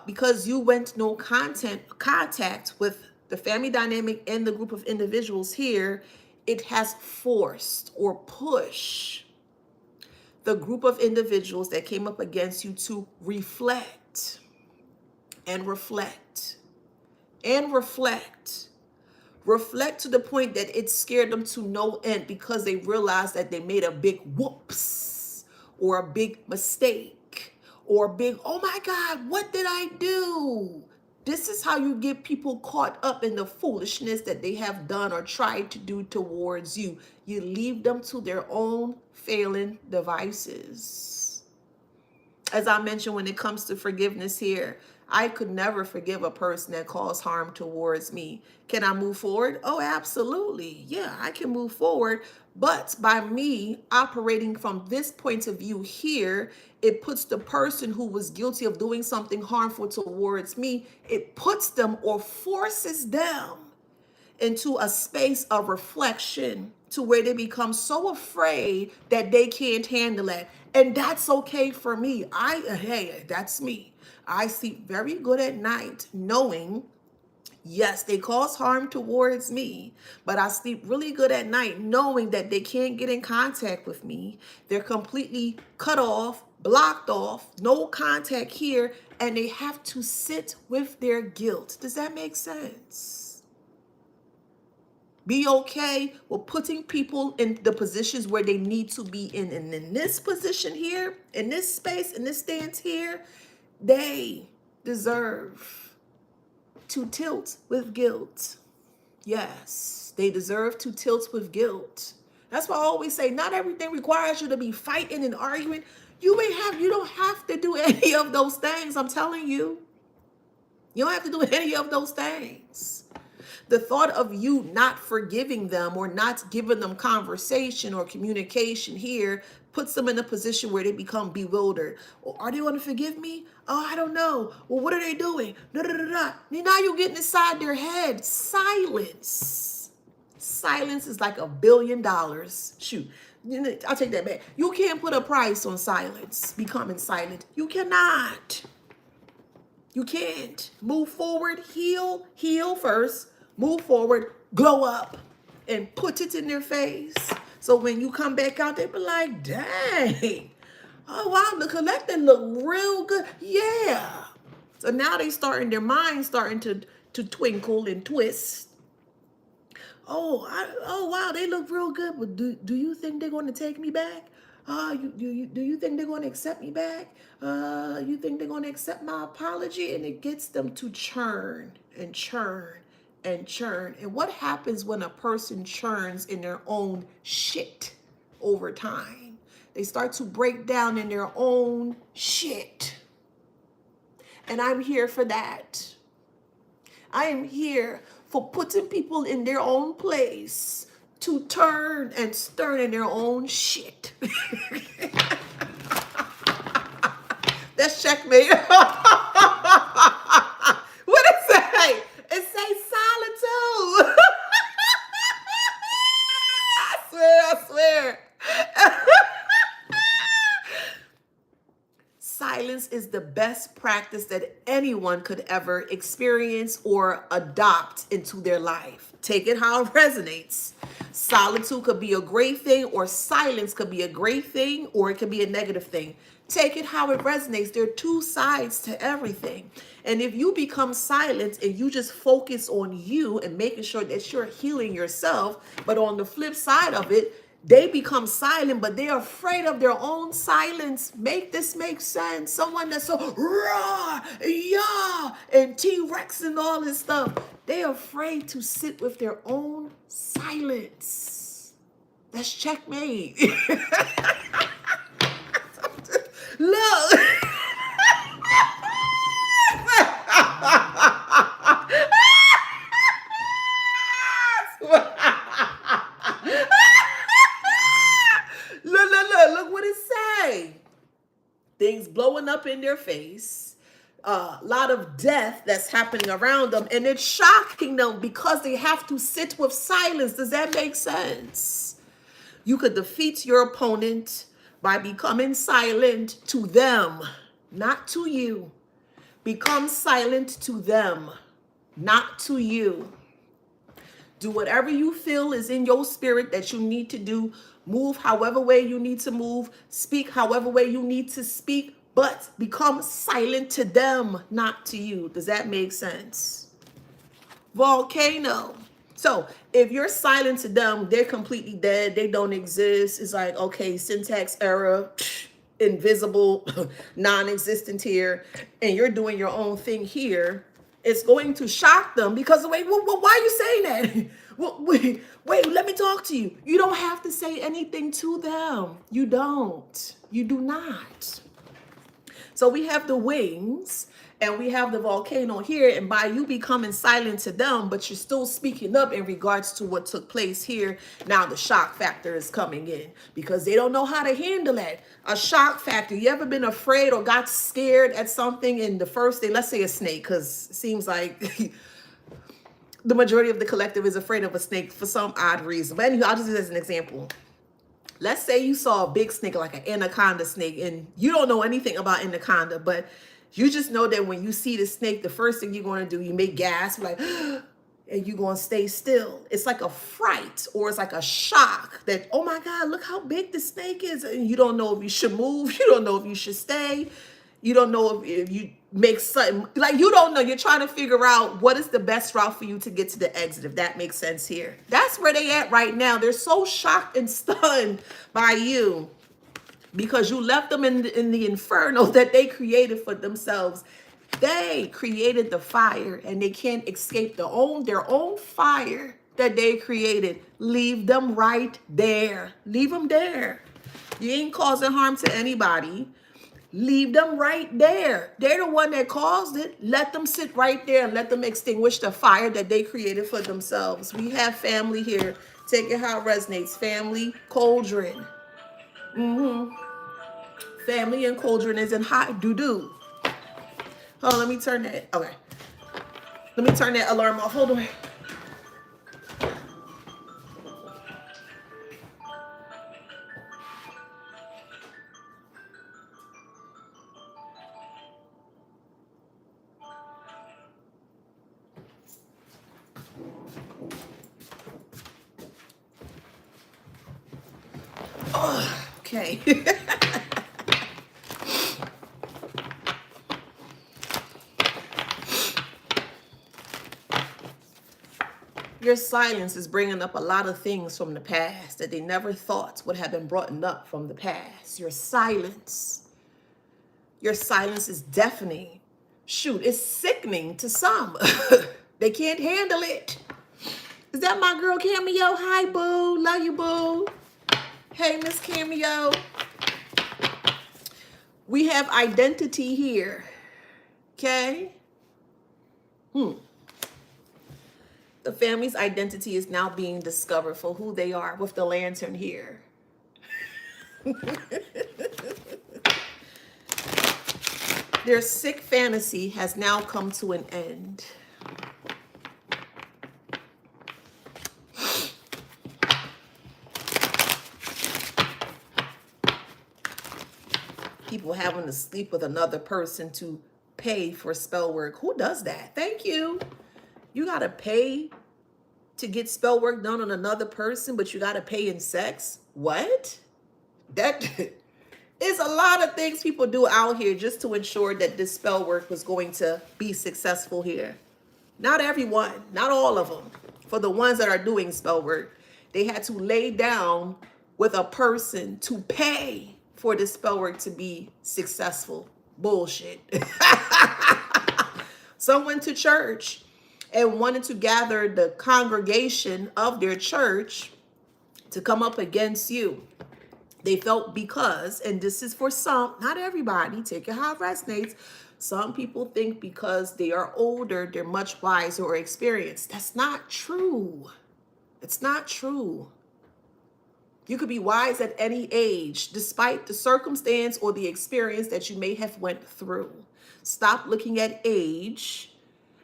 because you went no contact with the family dynamic and the group of individuals here, it has forced or pushed the group of individuals that came up against you to reflect and reflect and reflect. Reflect to the point that it scared them to no end because they realized that they made a big whoops or a big mistake or a big, oh my God, what did I do? This is how you get people caught up in the foolishness that they have done or tried to do towards you. You leave them to their own failing devices. As I mentioned, when it comes to forgiveness here, I could never forgive a person that caused harm towards me. Can I move forward? Oh, absolutely. Yeah, I can move forward. But by me operating from this point of view here, it puts the person who was guilty of doing something harmful towards me, it puts them or forces them into a space of reflection to where they become so afraid that they can't handle it. And that's okay for me. Hey, that's me. I sleep very good at night knowing Yes, they cause harm towards me, but I sleep really good at night knowing that they can't get in contact with me. They're completely cut off, blocked off, no contact here, and they have to sit with their guilt. Does that make sense? Be okay with putting people in the positions where they need to be in. And in this position here, in this space, in this stance here, they deserve to tilt with guilt. Yes, they deserve to tilt with guilt. That's why I always say not everything requires you to be fighting and arguing. You don't have to do any of those things. I'm telling you. You don't have to do any of those things. The thought of you not forgiving them or not giving them conversation or communication here puts them in a position where they become bewildered. Or are they going to forgive me? Oh, I don't know. Well, what are they doing? Da, da, da, da. Now you're getting inside their head. Silence. Silence is like $1 billion. Shoot. I'll take that back. You can't put a price on silence, becoming silent. You cannot. You can't. Move forward, heal first. Move forward, glow up, and put it in their face. So when you come back out, they be like, dang. Oh, wow, the collective look real good. Yeah. So now their minds starting to twinkle and twist. Oh, wow, they look real good. But do you think they're going to take me back? Do you think they're going to accept me back? You think they're going to accept my apology? And it gets them to churn and churn and churn. And what happens when a person churns in their own shit over time? They start to break down in their own shit. And I'm here for that. I am here for putting people in their own place to turn and stir in their own shit. That's checkmate. What it say? It say solitude. I swear. Silence is the best practice that anyone could ever experience or adopt into their life. Take it how it resonates. Solitude could be a great thing, or silence could be a great thing, or it could be a negative thing. Take it how it resonates. There are two sides to everything. And if you become silent and you just focus on you and making sure that you're healing yourself, but on the flip side of it, they become silent, but they're afraid of their own silence. Make this make sense. Someone that's so raw, yeah, and T-Rex and all this stuff. They're afraid to sit with their own silence. That's checkmate. Look. Look what it say. Things blowing up in their face. A lot of death that's happening around them. And it's shocking them because they have to sit with silence. Does that make sense? You could defeat your opponent by becoming silent to them, not to you. Become silent to them, not to you. Do whatever you feel is in your spirit that you need to do. Move however way you need to move. Speak however way you need to speak. But become silent to them, not to you. Does that make sense? Volcano. So if you're silent to them, they're completely dead. They don't exist. It's like, okay, syntax error, invisible, non-existent here. And you're doing your own thing here. It's going to shock them because, wait, why are you saying that? Wait, let me talk to you. You don't have to say anything to them. You don't. You do not. So we have the wings and we have the volcano here. And by you becoming silent to them, but you're still speaking up in regards to what took place here, now the shock factor is coming in because they don't know how to handle that. A shock factor. You ever been afraid or got scared at something in the first day? Let's say a snake, because it seems like the majority of the collective is afraid of a snake for some odd reason. But anyway, I'll just use it as an example. Let's say you saw a big snake, like an anaconda snake, and you don't know anything about anaconda, but You just know that when you see the snake, the first thing you're going to do, you may gasp like, and you're going to stay still. It's like a fright, or it's like a shock that, oh my God, look how big the snake is. And you don't know if you should move. You don't know if you should stay. You don't know if you make something, like you don't know. You're trying to figure out what is the best route for you to get to the exit, if that makes sense here. That's where they at right now. They're so shocked and stunned by you because you left them in the inferno that they created for themselves. They created the fire and they can't escape their own fire that they created. Leave them right there. Leave them there. You ain't causing harm to anybody. Leave them right there. They're the one that caused it. Let them sit right there and let them extinguish the fire that they created for themselves. We have family here. Take it how it resonates. Family, cauldron. Family and cauldron is in hot doo-doo. Hold on, let me turn that. Okay. Let me turn that alarm off. Hold on. Oh, okay. Your silence is bringing up a lot of things from the past that they never thought would have been brought up from the past. Your silence is deafening. Shoot, it's sickening to some. They can't handle it. Is that my girl Cameo? Hi, boo. Love you, boo. Hey, Miss Cameo. We have identity here. Okay? The family's identity is now being discovered for who they are with the lantern here. Their sick fantasy has now come to an end. People having to sleep with another person to pay for spell work. Who does that? Thank you. You got to pay to get spell work done on another person, but you got to pay in sex? What? That is a lot of things people do out here just to ensure that this spell work was going to be successful here. Not everyone, not all of them. For the ones that are doing spell work, they had to lay down with a person to pay for the spell work to be successful. Bullshit. Some went to church and wanted to gather the congregation of their church to come up against you. They felt because, and this is for some, not everybody, take it how it resonates. Some people think because they are older, they're much wiser or experienced. That's not true. It's not true. You could be wise at any age, despite the circumstance or the experience that you may have went through. Stop looking at age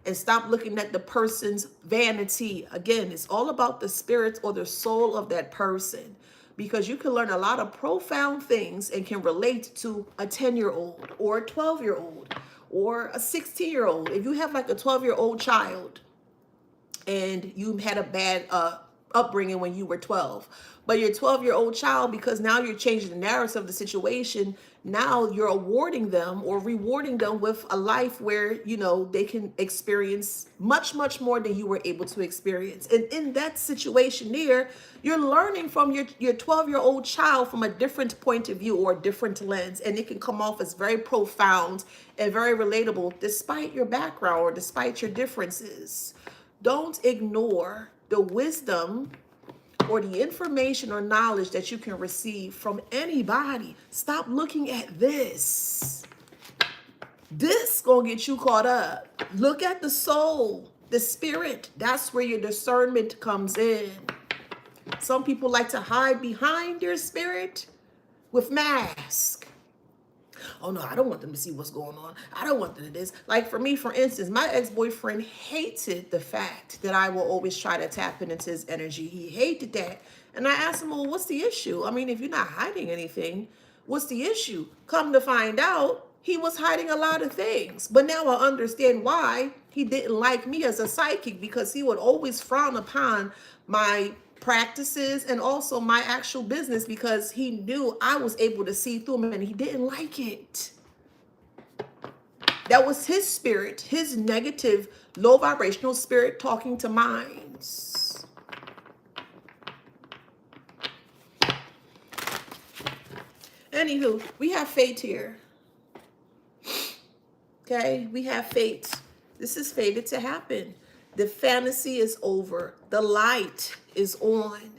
and stop looking at the person's vanity. Again, it's all about the spirit or the soul of that person, because you can learn a lot of profound things and can relate to a 10-year-old or a 12-year-old or a 16-year-old. If you have like a 12-year-old child and you had a bad upbringing when you were 12, but your 12-year-old child, because now you're changing the narrative of the situation, now you're awarding them or rewarding them with a life where, you know, they can experience much, much more than you were able to experience. And in that situation there, you're learning from your 12-year-old child from a different point of view or a different lens. And it can come off as very profound and very relatable despite your background or despite your differences. Don't ignore the wisdom or the information or knowledge that you can receive from anybody. Stop looking at this. This gonna get you caught up. Look at the soul, the spirit. That's where your discernment comes in. Some people like to hide behind their spirit with masks. Oh no, I don't want them to see what's going on. I don't want them to this. Like for me, for instance, my ex-boyfriend hated the fact that I will always try to tap into his energy. He hated that. And I asked him, well, what's the issue? I mean, if you're not hiding anything, what's the issue? Come to find out, he was hiding a lot of things. But now I understand why he didn't like me as a psychic, because he would always frown upon my practices and also my actual business, because he knew I was able to see through him and he didn't like it. That was his spirit, his negative, low vibrational spirit talking to mine. Anywho, we have fate here. Okay, we have fate. This is fated to happen. The fantasy is over. The light is on.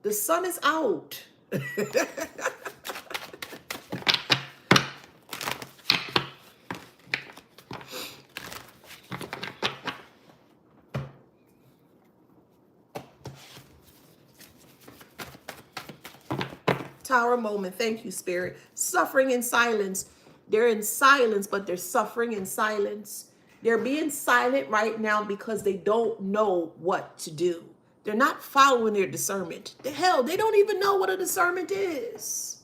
The sun is out. Tower moment. Thank you, Spirit. Suffering in silence. They're in silence, but they're suffering in silence. They're being silent right now because they don't know what to do. They're not following their discernment. The hell, they don't even know what a discernment is.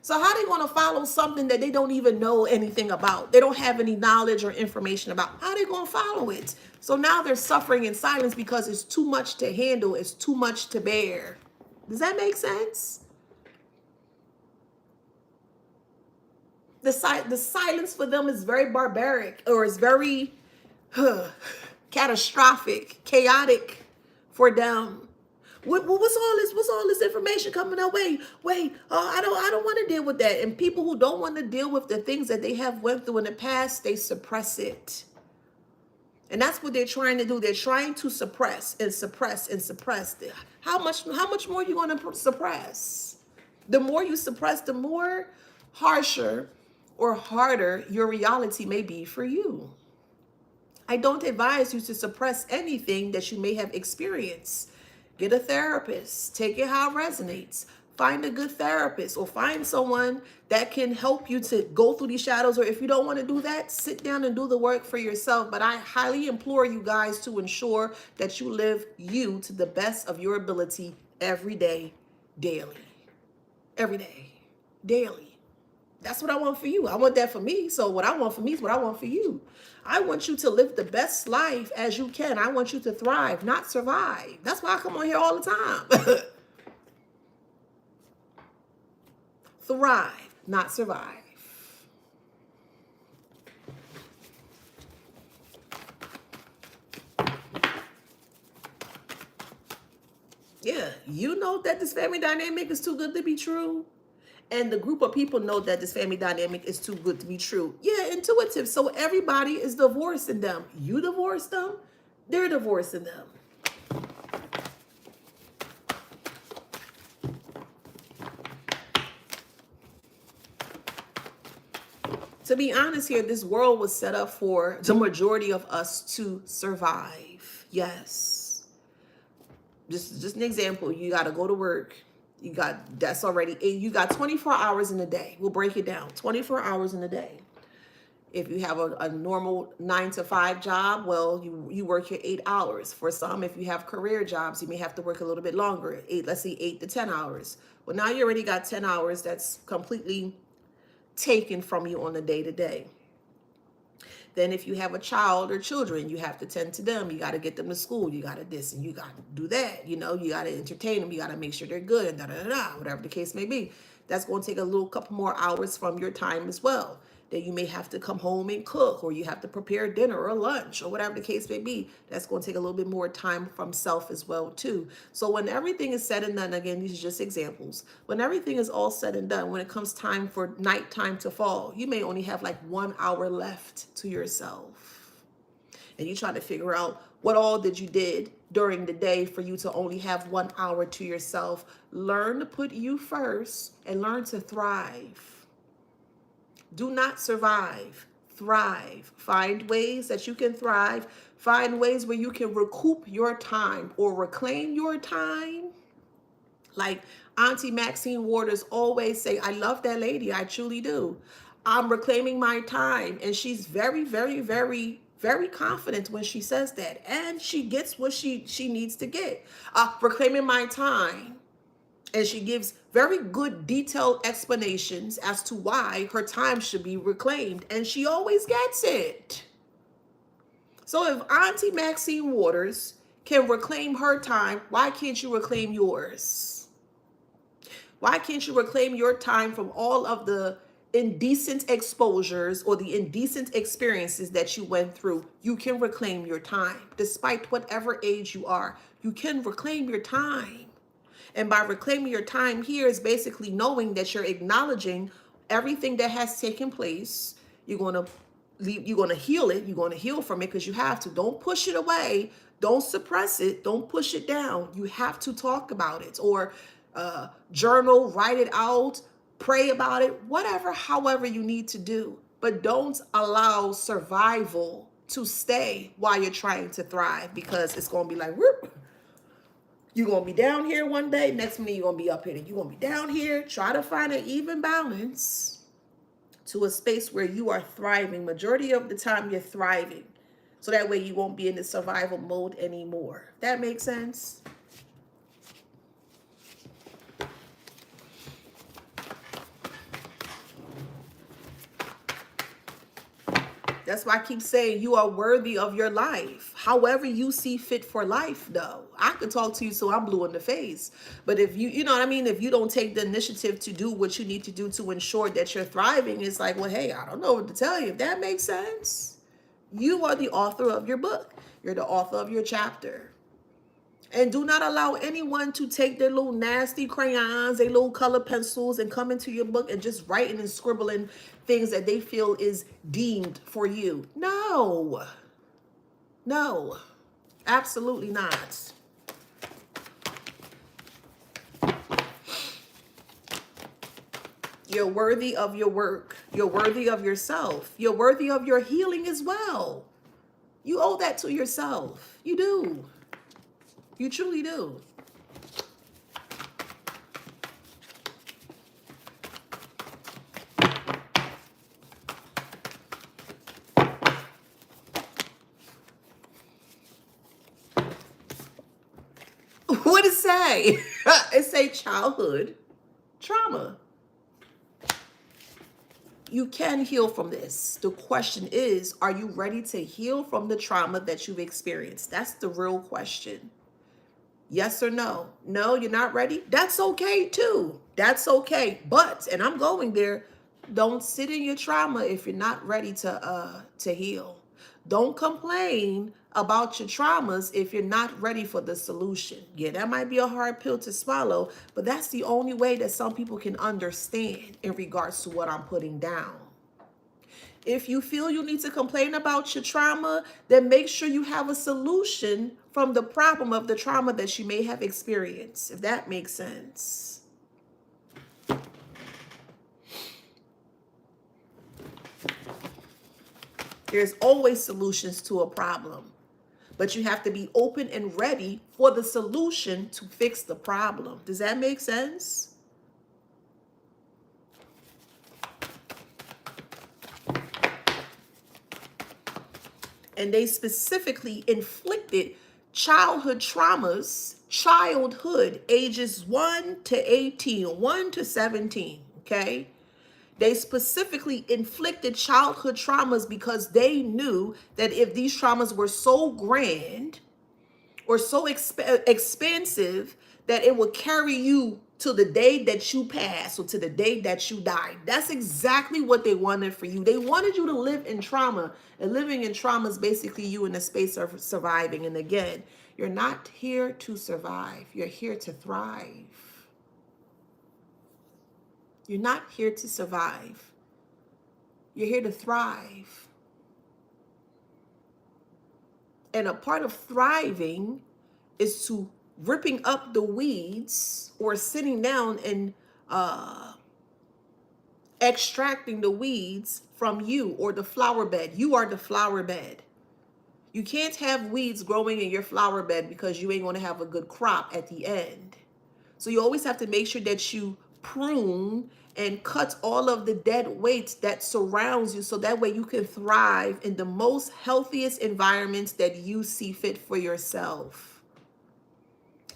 So how they want to follow something that they don't even know anything about? They don't have any knowledge or information about. How they going to follow it? So now they're suffering in silence because it's too much to handle. It's too much to bear. Does that make sense? The silence for them is very barbaric, or is very catastrophic, chaotic for them. What's all this? What's all this information coming our way? Wait, I don't want to deal with that. And people who don't want to deal with the things that they have went through in the past, they suppress it. And that's what they're trying to do. They're trying to suppress and suppress and suppress. How much more are you going to suppress? The more you suppress, the more harsher or harder your reality may be for you. I don't advise you to suppress anything that you may have experienced. Get a therapist. Take it how it resonates. Find a good therapist, or find someone that can help you to go through these shadows. Or if you don't want to do that, sit down and do the work for yourself. But I highly implore you guys to ensure that you live you to the best of your ability every day, daily. Every day, daily. That's what I want for you. I want that for me. So what I want for me is what I want for you. I want you to live the best life as you can. I want you to thrive, not survive. That's why I come on here all the time. Thrive, not survive. Yeah, you know that this family dynamic is too good to be true. And the group of people know that this family dynamic is too good to be true. Yeah, intuitive. So everybody is divorcing them. You divorce them, they're divorcing them. To be honest here, this world was set up for the majority of us to survive. Yes. Just an example. You got to go to work. That's already, you got 24 hours in a day. We'll break it down. 24 hours in a day. If you have a normal 9-to-5 job, well, you work your 8 hours. For some, if you have career jobs, you may have to work a little bit longer. Let's say 8 to 10 hours. Well, now you already got 10 hours that's completely taken from you on a day-to-day. Then if you have a child or children, you have to tend to them. You got to get them to school. You got to this and you got to do that. You know, you got to entertain them. You got to make sure they're good and whatever the case may be. That's going to take a couple more hours from your time as well. Then you may have to come home and cook, or you have to prepare dinner or lunch or whatever the case may be. That's going to take a little bit more time from self as well too. So when everything is said and done, again, these are just examples. When everything is all said and done, when it comes time for nighttime to fall, you may only have like 1 hour left to yourself. And you try to figure out what all did you did during the day for you to only have 1 hour to yourself. Learn to put you first and learn to thrive. Do not survive, thrive. Find ways that you can thrive. Find ways where you can recoup your time or reclaim your time. Like Auntie Maxine Waters always say, I love that lady. I truly do. I'm reclaiming my time. And she's very, very, very, very confident when she says that. And she gets what she needs to get. Reclaiming my time. And she gives very good detailed explanations as to why her time should be reclaimed. And she always gets it. So if Auntie Maxine Waters can reclaim her time, why can't you reclaim yours? Why can't you reclaim your time from all of the indecent exposures or the indecent experiences that you went through? You can reclaim your time. Despite whatever age you are, you can reclaim your time. And by reclaiming your time here is basically knowing that you're acknowledging everything that has taken place. You're going to heal it. You're going to heal from it because you have to. Don't push it away. Don't suppress it. Don't push it down. You have to talk about it or journal, write it out, pray about it, whatever, however you need to do. But don't allow survival to stay while you're trying to thrive, because it's going to be like, whoop. You're going to be down here one day. Next minute, you're going to be up here. You're going to be down here. Try to find an even balance to a space where you are thriving. Majority of the time, you're thriving. So that way you won't be in the survival mode anymore. That makes sense? That's why I keep saying you are worthy of your life. However you see fit for life, though. I could talk to you so I'm blue in the face. But if you know what I mean? If you don't take the initiative to do what you need to do to ensure that you're thriving, it's like, well, hey, I don't know what to tell you. If that makes sense. You are the author of your book. You're the author of your chapter. And do not allow anyone to take their little nasty crayons, their little color pencils, and come into your book and just writing and scribbling things that they feel is deemed for you. No. No. Absolutely not. You're worthy of your work. You're worthy of yourself. You're worthy of your healing as well. You owe that to yourself. You do. You truly do. What does it say? It say childhood trauma. You can heal from this. The question is, are you ready to heal from the trauma that you've experienced? That's the real question. Yes or no? No, you're not ready? That's okay too. That's okay. But, and I'm going there, don't sit in your trauma if you're not ready to heal. Don't complain about your traumas if you're not ready for the solution. Yeah, that might be a hard pill to swallow, but that's the only way that some people can understand in regards to what I'm putting down. If you feel you need to complain about your trauma, then make sure you have a solution from the problem of the trauma that you may have experienced, if that makes sense. There's always solutions to a problem, but you have to be open and ready for the solution to fix the problem. Does that make sense? And they specifically inflicted childhood traumas, childhood, ages 1 to 18, 1 to 17, okay? They specifically inflicted childhood traumas because they knew that if these traumas were so grand or so expansive that it would carry you to the day that you pass or to the day that you die. That's exactly what they wanted for you. They wanted you to live in trauma. And living in trauma is basically you in the space of surviving. And again, you're not here to survive. You're here to thrive. You're not here to survive. You're here to thrive. And a part of thriving is to ripping up the weeds or sitting down and extracting the weeds from you or the flower bed. You are the flower bed. You can't have weeds growing in your flower bed because you ain't going to have a good crop at the end. So you always have to make sure that you prune and cut all of the dead weight that surrounds you so that way you can thrive in the most healthiest environments that you see fit for yourself.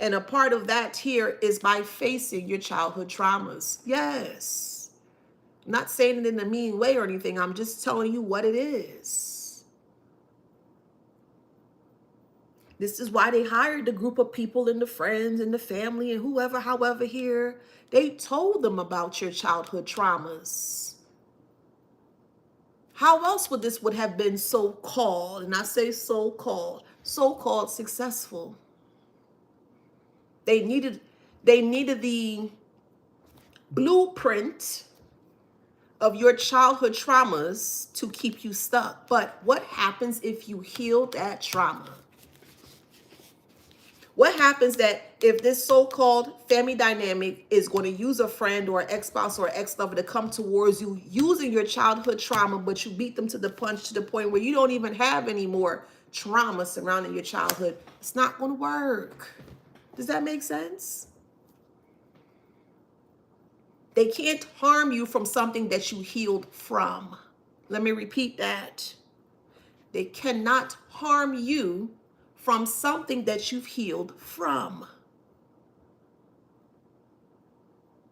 And a part of that here is by facing your childhood traumas. Yes. I'm not saying it in a mean way or anything. I'm just telling you what it is. This is why they hired the group of people and the friends and the family and whoever, however here. They told them about your childhood traumas. How else would this would have been so-called, and I say so-called successful? They needed the blueprint of your childhood traumas to keep you stuck. But what happens if you heal that trauma? What happens that if this so-called family dynamic is going to use a friend or ex-spouse or ex-lover to come towards you using your childhood trauma, but you beat them to the punch to the point where you don't even have any more trauma surrounding your childhood? It's not going to work. Does that make sense? They can't harm you from something that you healed from. Let me repeat that. They cannot harm you from something that you've healed from.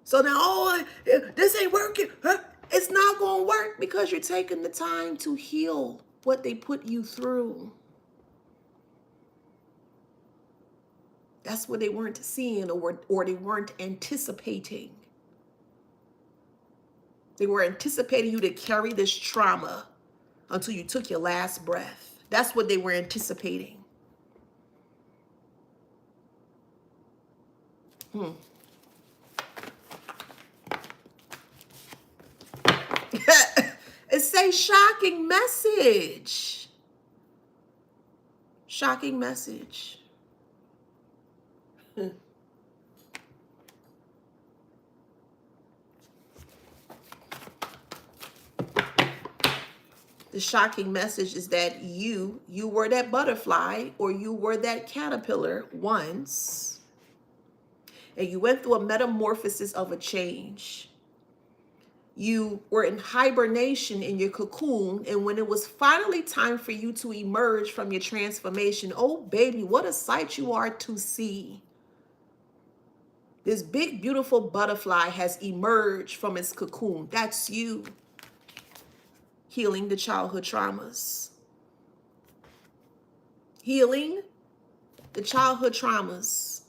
So now, oh, this ain't working. Huh? It's not going to work because you're taking the time to heal what they put you through. That's what they weren't seeing or they weren't anticipating. They were anticipating you to carry this trauma until you took your last breath. That's what they were anticipating. It's a shocking message. Shocking message. The shocking message is that you were that butterfly or you were that caterpillar once, and you went through a metamorphosis of a change. You were in hibernation in your cocoon, and when it was finally time for you to emerge from your transformation, oh baby, what a sight you are to see. This big, beautiful butterfly has emerged from its cocoon. That's you. Healing the childhood traumas. Healing the childhood traumas.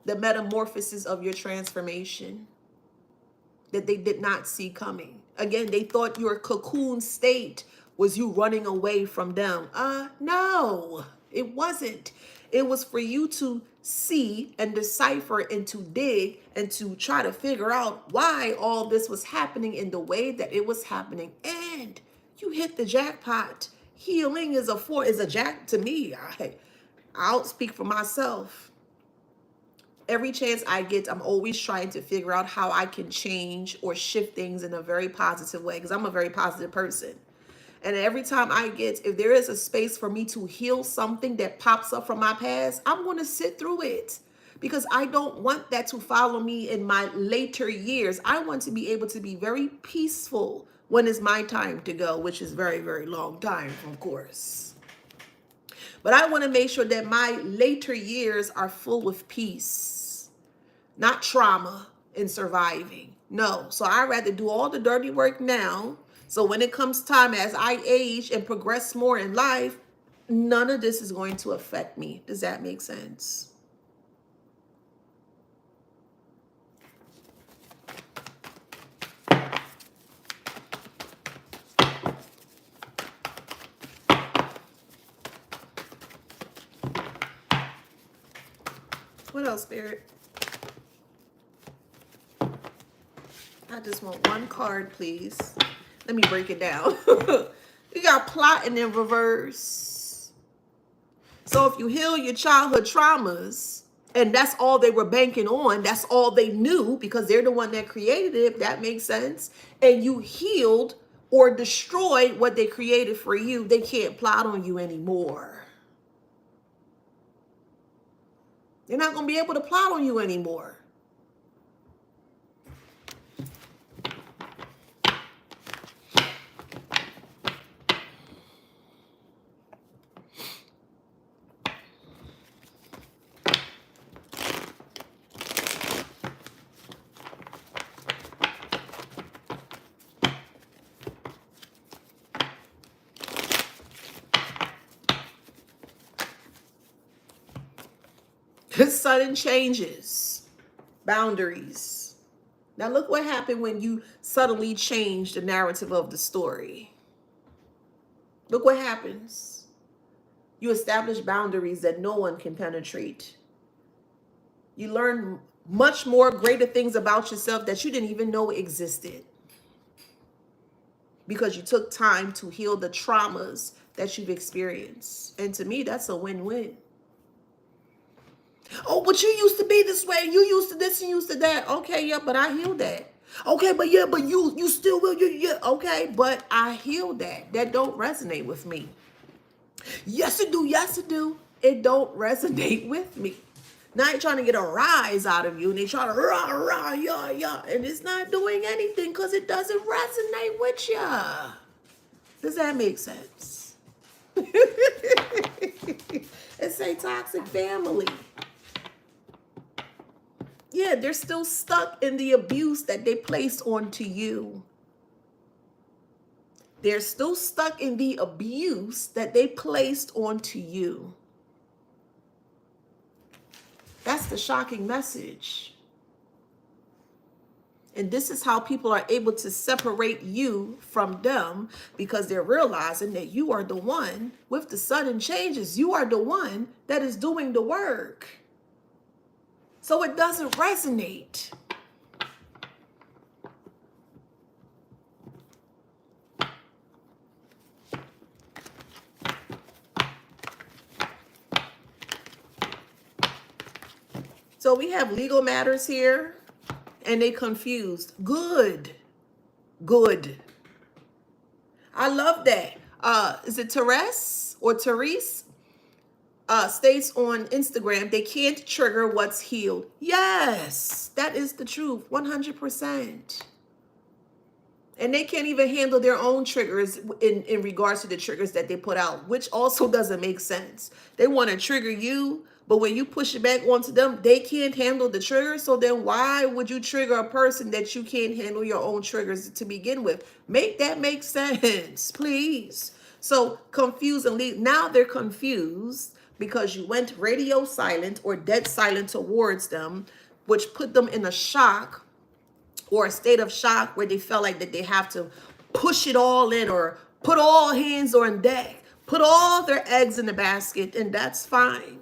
The metamorphosis of your transformation that they did not see coming. Again, they thought your cocoon state was you running away from them. No, it wasn't. It was for you to see and decipher and to dig and to try to figure out why all this was happening in the way that it was happening. And you hit the jackpot. Healing is a jack to me. I'll speak for myself. Every chance I get, I'm always trying to figure out how I can change or shift things in a very positive way, because I'm a very positive person. And every time I get, if there is a space for me to heal something that pops up from my past, I'm going to sit through it, because I don't want that to follow me in my later years. I want to be able to be very peaceful when it's my time to go, which is very, very long time, of course. But I want to make sure that my later years are full with peace, not trauma and surviving. No. So I'd rather do all the dirty work now. So when it comes time as I age and progress more in life, none of this is going to affect me. Does that make sense? What else, Spirit? I just want one card, please. Let me break it down. You got plotting in reverse. So if you heal your childhood traumas, and that's all they were banking on, that's all they knew, because they're the one that created it, if that makes sense, and you healed or destroyed what they created for you, they can't plot on you anymore. They're not going to be able to plot on you anymore. Sudden changes, boundaries. Now look what happened when you suddenly change the narrative of the story. Look what happens. You establish boundaries that no one can penetrate. You learn much more greater things about yourself that you didn't even know existed, because you took time to heal the traumas that you've experienced. And to me, that's a win-win. Oh, but you used to be this way. You used to this and used to that. Okay, yeah, but I healed that. Okay, but yeah, but you still will. Yeah, okay, but I healed that. That don't resonate with me. Yes, it do. Yes, it do. It don't resonate with me. Now they're trying to get a rise out of you, and they try to rah, rah, yeah, yeah, and it's not doing anything because it doesn't resonate with you. Does that make sense? It's a toxic family. Yeah, they're still stuck in the abuse that they placed onto you. They're still stuck in the abuse that they placed onto you. That's the shocking message. And this is how people are able to separate you from them, because they're realizing that you are the one with the sudden changes. You are the one that is doing the work. So it doesn't resonate. So we have legal matters here, and they confused. Good. Good. I love that. Is it Therese or Therese? States on Instagram, they can't trigger what's healed. Yes, that is the truth, 100%. And they can't even handle their own triggers in regards to the triggers that they put out, which also doesn't make sense. They want to trigger you, but when you push it back onto them, they can't handle the triggers. So then why would you trigger a person that you can't handle your own triggers to begin with? Make that make sense, please. So confusingly, now they're confused because you went radio silent or dead silent towards them, which put them in a shock or a state of shock where they felt like that they have to push it all in or put all hands on deck, put all their eggs in the basket, and that's fine.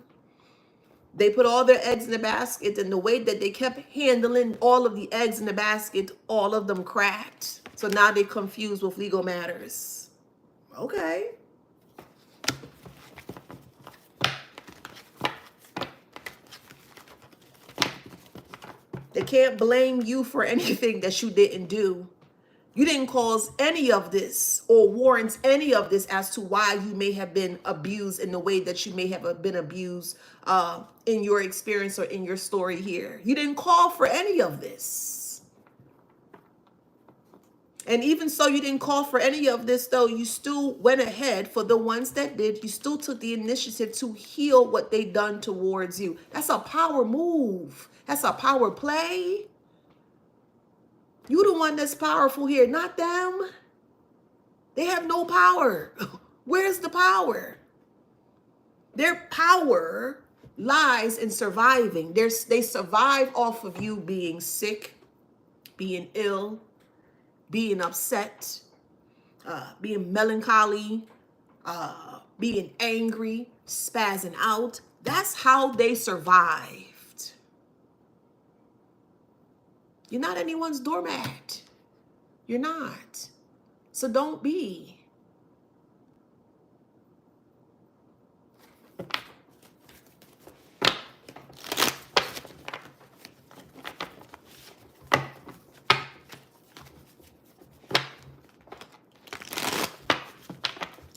They put all their eggs in the basket, and the way that they kept handling all of the eggs in the basket, all of them cracked. So now they're confused with legal matters. Okay. They can't blame you for anything that you didn't do. You didn't cause any of this or warrant any of this as to why you may have been abused in the way that you may have been abused in your experience or in your story here. You didn't call for any of this. And even so, you didn't call for any of this, though, you still went ahead. For the ones that did, you still took the initiative to heal what they done towards you. That's a power move. That's a power play. You the one that's powerful here, not them. They have no power. Where's the power? Their power lies in surviving. They survive off of you being sick, being ill, being upset, being melancholy, being angry, spazzing out. That's how they survived. You're not anyone's doormat. You're not. So don't be.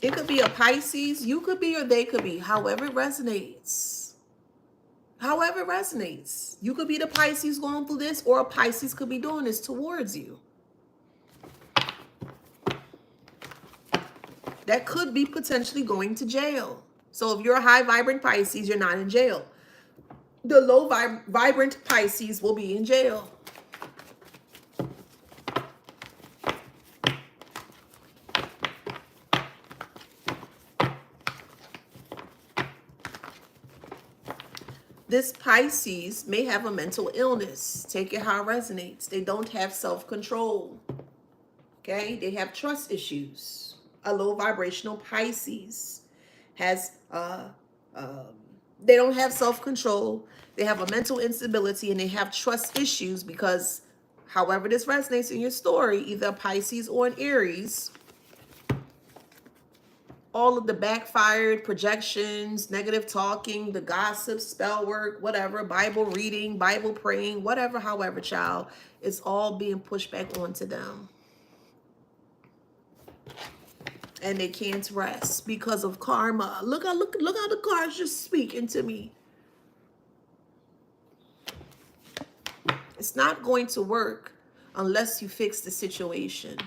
It could be a Pisces, you could be, or they could be, however it resonates. However it resonates. You could be the Pisces going through this, or a Pisces could be doing this towards you. That could be potentially going to jail. So if you're a high vibrant Pisces, you're not in jail. The low vibrant Pisces will be in jail. This Pisces may have a mental illness. Take it how it resonates. They don't have self-control. Okay? They have trust issues. A low vibrational Pisces has, they don't have self-control. They have a mental instability and they have trust issues because however this resonates in your story, either Pisces or an Aries, all of the backfired projections, negative talking, the gossip, spell work, whatever, Bible reading, Bible praying, whatever, however, child, it's all being pushed back onto them. And they can't rest because of karma. Look how the cards just speaking to me. It's not going to work unless you fix the situation.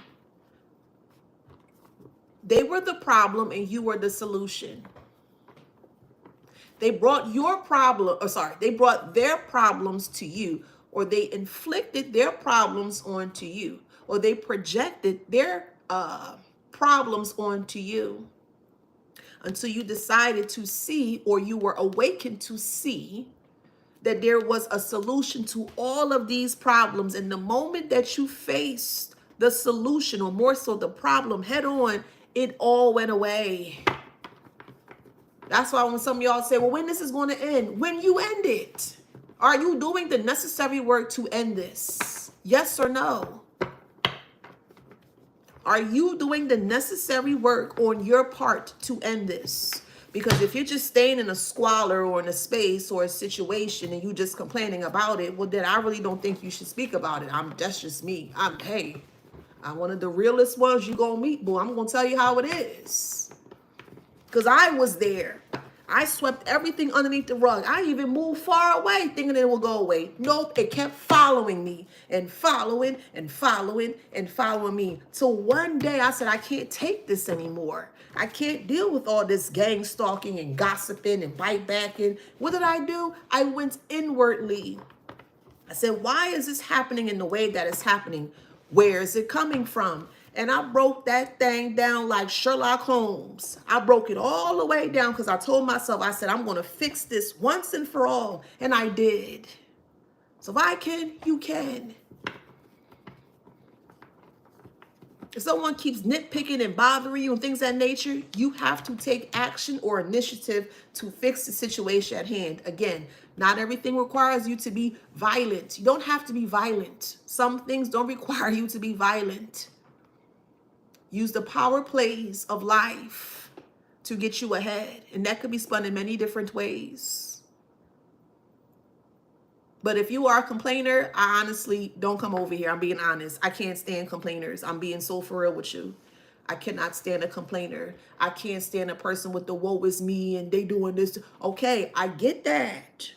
They were the problem and you were the solution. They brought they brought their problems to you, or they inflicted their problems onto you, or they projected their problems onto you until you decided to see, or you were awakened to see, that there was a solution to all of these problems. And the moment that you faced the solution, or more so the problem head on, it all went away. That's why when some of y'all say, well, when this is going to end? When you end it. Are you doing the necessary work to end this? Yes or no? Are you doing the necessary work on your part to end this? Because if you're just staying in a squalor or in a space or a situation and you just complaining about it, well, then I really don't think you should speak about it. That's just me. I'm one of the realest ones you gonna meet, boy. I'm gonna tell you how it is. Because I was there. I swept everything underneath the rug. I even moved far away thinking it would go away. Nope, it kept following me and following and following and following me. Till one day I said, I can't take this anymore. I can't deal with all this gang stalking and gossiping and bite backing. What did I do? I went inwardly. I said, why is this happening in the way that it's happening? Where is it coming from? And I broke that thing down like Sherlock Holmes. I broke it all the way down because I told myself, I said, I'm going to fix this once and for all. And I did. So if I can, you can. If someone keeps nitpicking and bothering you and things of that nature, you have to take action or initiative to fix the situation at hand. Again, not everything requires you to be violent. You don't have to be violent. Some things don't require you to be violent. Use the power plays of life to get you ahead. And that could be spun in many different ways. But if you are a complainer, I honestly, don't come over here. I'm being honest. I can't stand complainers. I'm being so for real with you. I cannot stand a complainer. I can't stand a person with the woe is me and they doing this. Okay, I get that.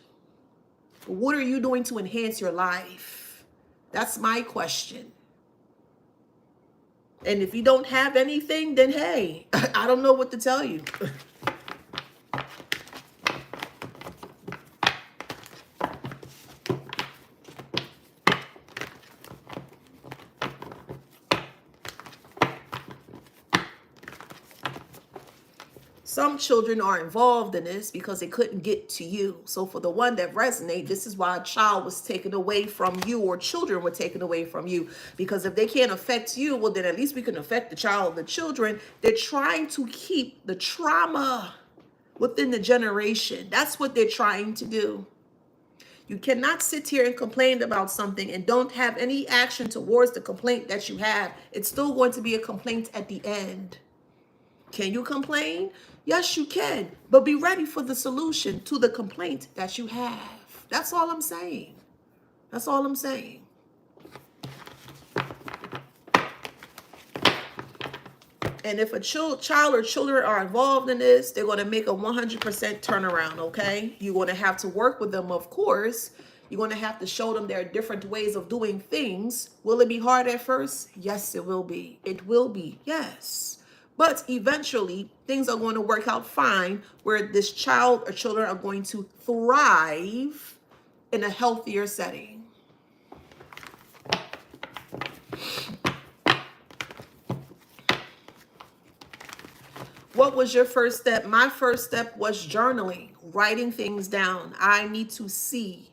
But what are you doing to enhance your life? That's my question. And if you don't have anything, then hey, I don't know what to tell you. Some children are involved in this because they couldn't get to you. So for the one that resonates, this is why a child was taken away from you, or children were taken away from you. Because if they can't affect you, well, then at least we can affect the child, the children. They're trying to keep the trauma within the generation. That's what they're trying to do. You cannot sit here and complain about something and don't have any action towards the complaint that you have. It's still going to be a complaint at the end. Can you complain? Yes, you can. But be ready for the solution to the complaint that you have. That's all I'm saying. That's all I'm saying. And if a child or children are involved in this, they're going to make a 100% turnaround, okay? You're going to have to work with them, of course. You're going to have to show them there are different ways of doing things. Will it be hard at first? Yes, it will be. It will be, yes. But eventually, things are going to work out fine where this child or children are going to thrive in a healthier setting. What was your first step? My first step was journaling, writing things down. I need to see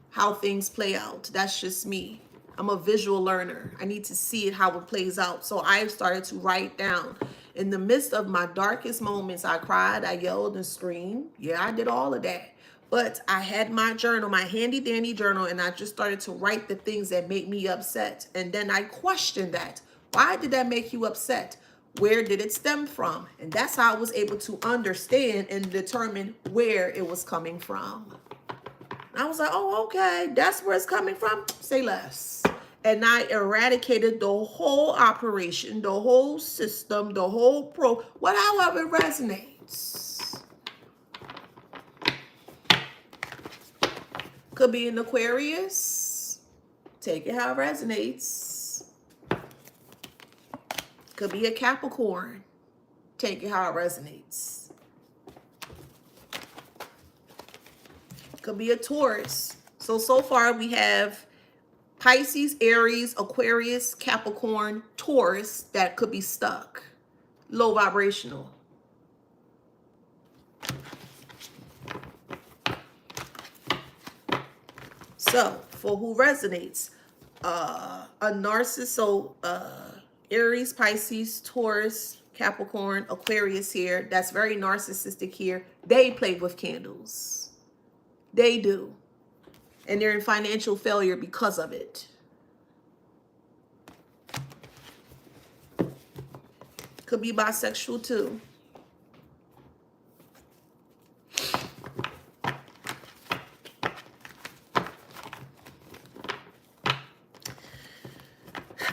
how things play out. That's just me. I'm a visual learner. I need to see it, how it plays out. So I started to write down. In the midst of my darkest moments, I cried, I yelled and screamed. Yeah, I did all of that. But I had my journal, my handy dandy journal, and I just started to write the things that made me upset. And then I questioned that. Why did that make you upset? Where did it stem from? And that's how I was able to understand and determine where it was coming from. I was like, oh, okay, that's where it's coming from. Say less. And I eradicated the whole operation, the whole system, the whole however it resonates. Could be an Aquarius. Take it how it resonates. Could be a Capricorn. Take it how it resonates. Could be a Taurus. So far we have Pisces, Aries, Aquarius, Capricorn, Taurus that could be stuck. Low vibrational. So for who resonates, a narcissist, so Aries, Pisces, Taurus, Capricorn, Aquarius here, that's very narcissistic here. They play with candles. They do. And they're in financial failure because of it. Could be bisexual too.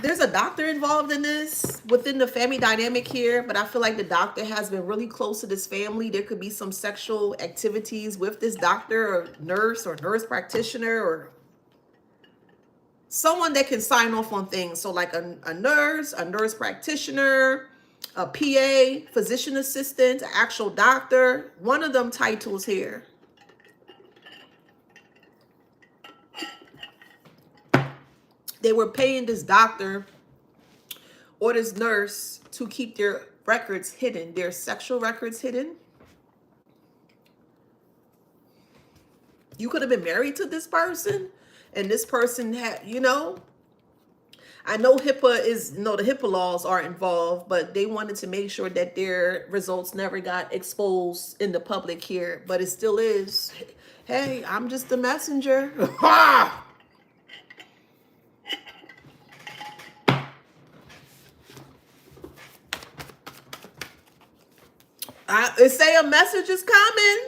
There's a doctor involved in this within the family dynamic here, but I feel like the doctor has been really close to this family. There could be some sexual activities with this doctor or nurse practitioner or someone that can sign off on things. So like a nurse practitioner, a PA, physician assistant, an actual doctor, one of them titles here. They were paying this doctor or this nurse to keep their records hidden, their sexual records hidden. You could have been married to this person, and this person had, I know HIPAA is, the HIPAA laws are involved, but they wanted to make sure that their results never got exposed in the public here, but it still is. Hey, I'm just the messenger. It say a message is coming.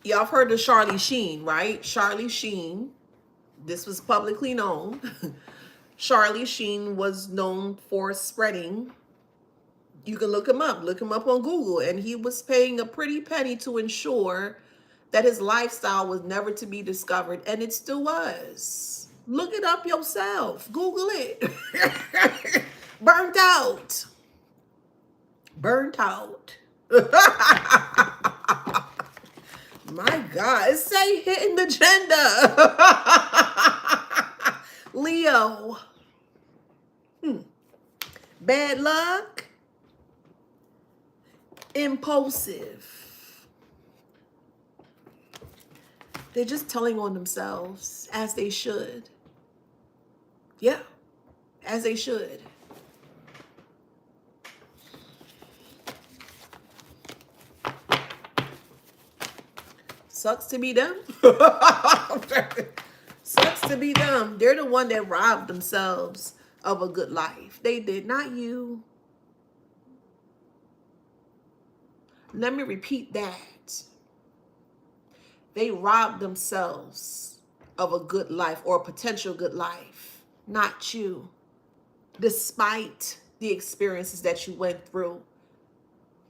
Y'all have heard of Charlie Sheen, right? Charlie Sheen. This was publicly known. Charlie Sheen was known for spreading. You can look him up. Look him up on Google. And he was paying a pretty penny to ensure that his lifestyle was never to be discovered. And it still was. Look it up yourself. Google it. Burnt out. Burnt out. My God. It say hitting the gender. Leo. Bad luck. Impulsive. They're just telling on themselves, as they should. Yeah, as they should. Sucks to be them. Sucks to be them. They're the one that robbed themselves of a good life. They did, not you. Let me repeat that. They robbed themselves of a good life or a potential good life, not you. Despite the experiences that you went through,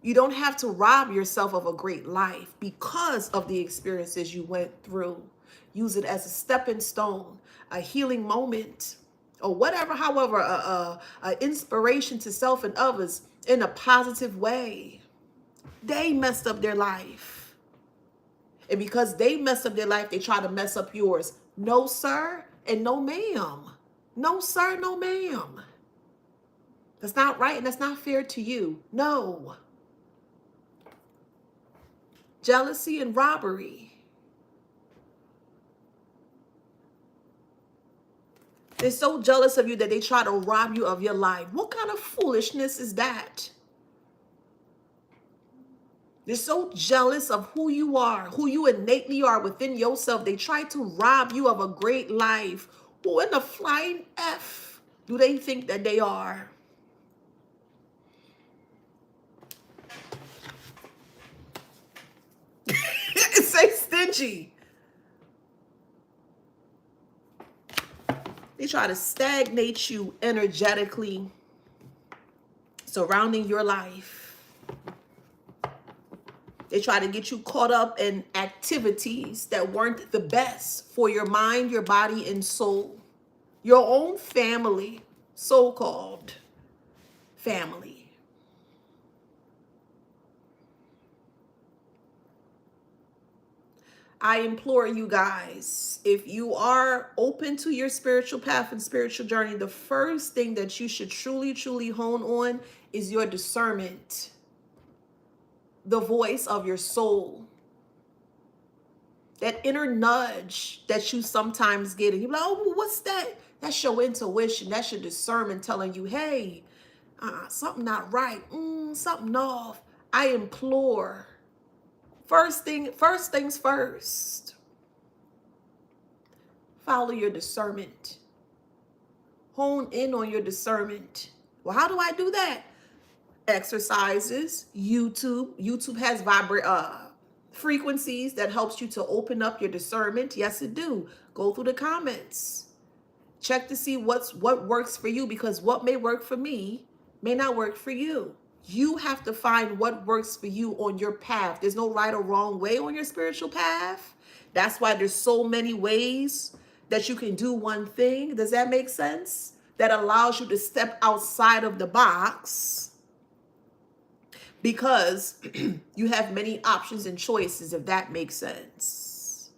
you don't have to rob yourself of a great life because of the experiences you went through. Use it as a stepping stone, a healing moment, or whatever, however, a inspiration to self and others in a positive way. They messed up their life. And because they mess up their life, they try to mess up yours. No, sir, and no, ma'am. No, sir, no, ma'am. That's not right, and that's not fair to you. No. Jealousy and robbery. They're so jealous of you that they try to rob you of your life. What kind of foolishness is that? They're so jealous of who you are, who you innately are within yourself. They try to rob you of a great life. Who in the flying F do they think that they are? Say stingy. They try to stagnate you energetically surrounding your life. They try to get you caught up in activities that weren't the best for your mind, your body, and soul. Your own family, so-called family. I implore you guys, if you are open to your spiritual path and spiritual journey, the first thing that you should truly, truly hone on is your discernment. The voice of your soul. That inner nudge that you sometimes get. And you're like, oh, what's that? That's your intuition. That's your discernment telling you, hey, something not right. Something off. I implore. First things first. Follow your discernment. Hone in on your discernment. Well, how do I do that? Exercises, YouTube. YouTube has frequencies that helps you to open up your discernment. Yes, it do. Go through the comments. Check to see what works for you, because what may work for me may not work for you. You have to find what works for you on your path. There's no right or wrong way on your spiritual path. That's why there's so many ways that you can do one thing. Does that make sense? That allows you to step outside of the box, because you have many options and choices, if that makes sense.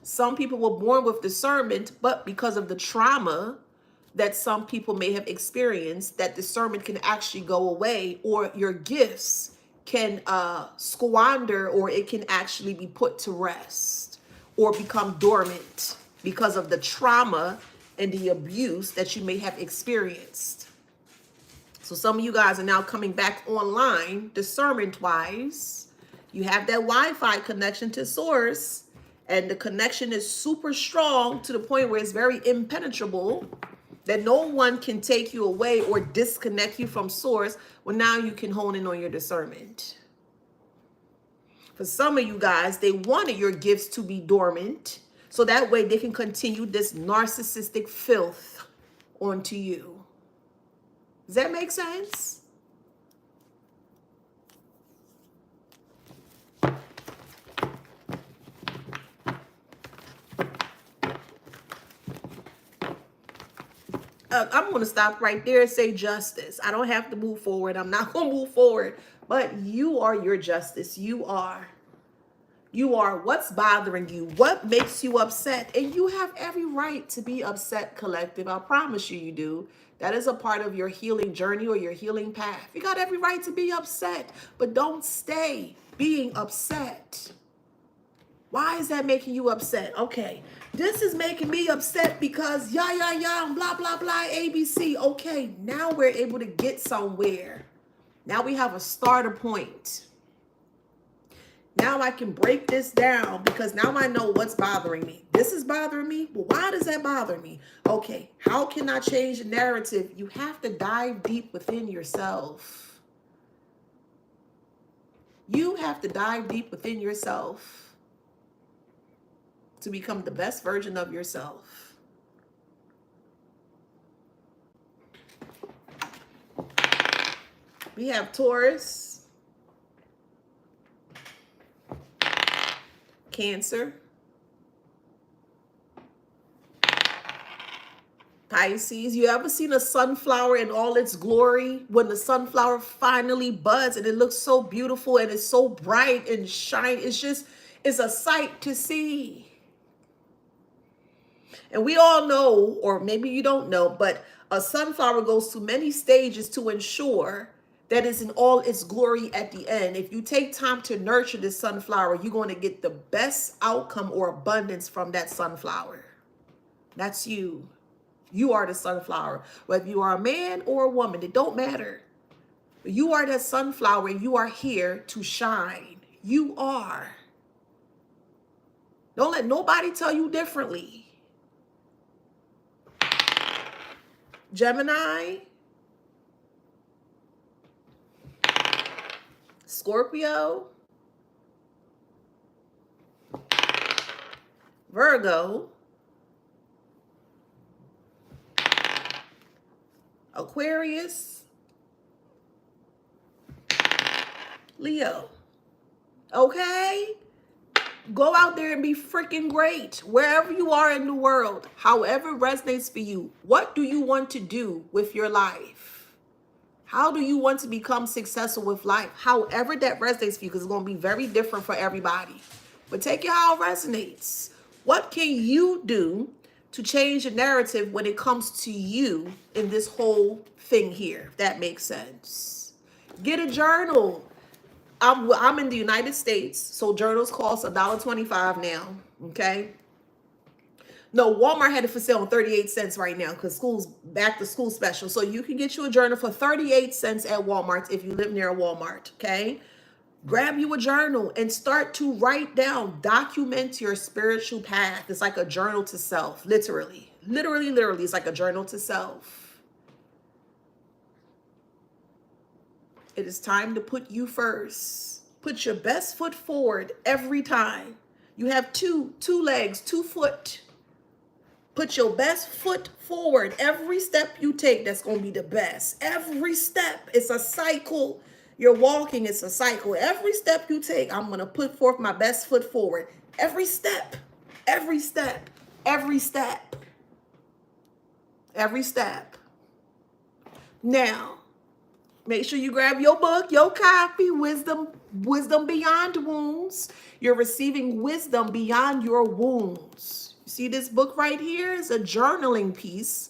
Some people were born with discernment, but because of the trauma that some people may have experienced, that discernment can actually go away, or your gifts can squander, or it can actually be put to rest or become dormant because of the trauma and the abuse that you may have experienced. So some of you guys are now coming back online, discernment-wise. You have that Wi-Fi connection to source, and the connection is super strong to the point where it's very impenetrable, that no one can take you away or disconnect you from source. Well, now you can hone in on your discernment. For some of you guys, they wanted your gifts to be dormant, so that way they can continue this narcissistic filth onto you. Does that make sense? I'm going to stop right there and say justice. I don't have to move forward. I'm not going to move forward. But you are your justice. You are. You are what's bothering you. What makes you upset? And you have every right to be upset, collective. I promise you, you do. That is a part of your healing journey or your healing path. You got every right to be upset. But don't stay being upset. Why is that making you upset? Okay, this is making me upset because blah, blah, blah, ABC. Okay, now we're able to get somewhere. Now we have a starter point. Now I can break this down, because now I know what's bothering me. This is bothering me. Well, why does that bother me? Okay, how can I change the narrative? You have to dive deep within yourself. You have to dive deep within yourself to become the best version of yourself. We have Taurus, Cancer, Pisces. You ever seen a sunflower in all its glory? When the sunflower finally buds and it looks so beautiful and it's so bright and shiny, It's a sight to see. And we all know, or maybe you don't know, but a sunflower goes through many stages to ensure that it's in all its glory at the end. If you take time to nurture this sunflower, you're going to get the best outcome or abundance from that sunflower. That's you. You are the sunflower. Whether you are a man or a woman, it don't matter. You are that sunflower and you are here to shine. You are. Don't let nobody tell you differently. Gemini, Scorpio, Virgo, Aquarius, Leo. Okay? Go out there and be freaking great wherever you are in the world, however resonates for you. What do you want to do with your life? How do you want to become successful with life? However that resonates for you, because it's going to be very different for everybody. But take it how it resonates. What can you do to change the narrative when it comes to you in this whole thing here, if that makes sense? Get a journal. I'm in the United States, so journals cost $1.25 now, okay? No, Walmart had it for sale on 38 cents right now because school's back to school special. So you can get you a journal for 38 cents at Walmart if you live near a Walmart, okay? Grab you a journal and start to write down, document your spiritual path. It's like a journal to self, literally. Literally, it's like a journal to self. It is time to put you first. Put your best foot forward every time. You have two legs, 2 foot. Put your best foot forward. Every step you take, that's going to be the best. Every step. It's a cycle. You're walking. It's a cycle. Every step you take, I'm going to put forth my best foot forward. Every step. Every step. Every step. Every step. Now, make sure you grab your book, your copy, Wisdom Beyond Wounds. You're receiving wisdom beyond your wounds. You see this book right here is a journaling piece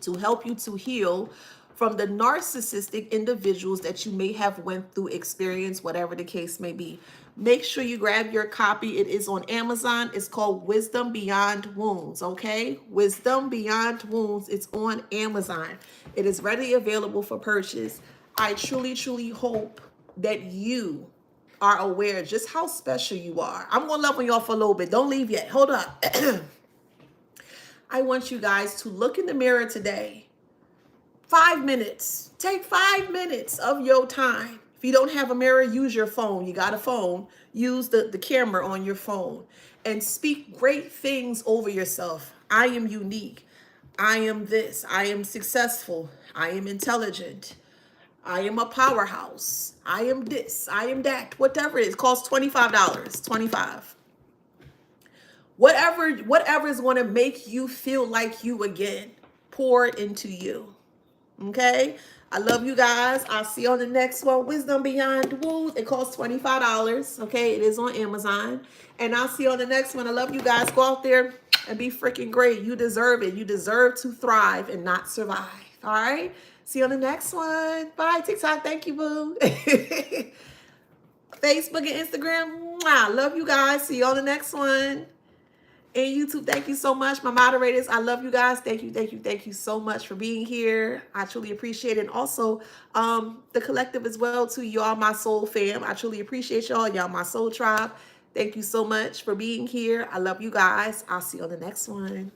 to help you to heal from the narcissistic individuals that you may have went through, experience, whatever the case may be. Make sure you grab your copy. It is on Amazon. It's called Wisdom Beyond Wounds, okay? Wisdom Beyond Wounds. It's on Amazon. It is readily available for purchase. I truly, truly hope that you are aware just how special you are. I'm going to love on y'all for a little bit. Don't leave yet. Hold up. I want you guys to look in the mirror today. 5 minutes. Take 5 minutes of your time. If you don't have a mirror, use your phone. You got a phone. Use the camera on your phone and speak great things over yourself. I am unique. I am this. I am successful. I am intelligent. I am a powerhouse. I am this. I am that. Whatever it is. Costs $25. $25. Whatever is going to make you feel like you again. Pour it into you. Okay? I love you guys. I'll see you on the next one. Wisdom Beyond Wounds. It costs $25. Okay? It is on Amazon. And I'll see you on the next one. I love you guys. Go out there and be freaking great. You deserve it. You deserve to thrive and not survive. All right? See you on the next one. Bye, TikTok. Thank you, boo. Facebook and Instagram. Mwah. Love you guys. See you on the next one. And YouTube, thank you so much. My moderators, I love you guys. Thank you so much for being here. I truly appreciate it. And also, the collective as well, too. Y'all my soul fam. I truly appreciate y'all. Y'all my soul tribe. Thank you so much for being here. I love you guys. I'll see you on the next one.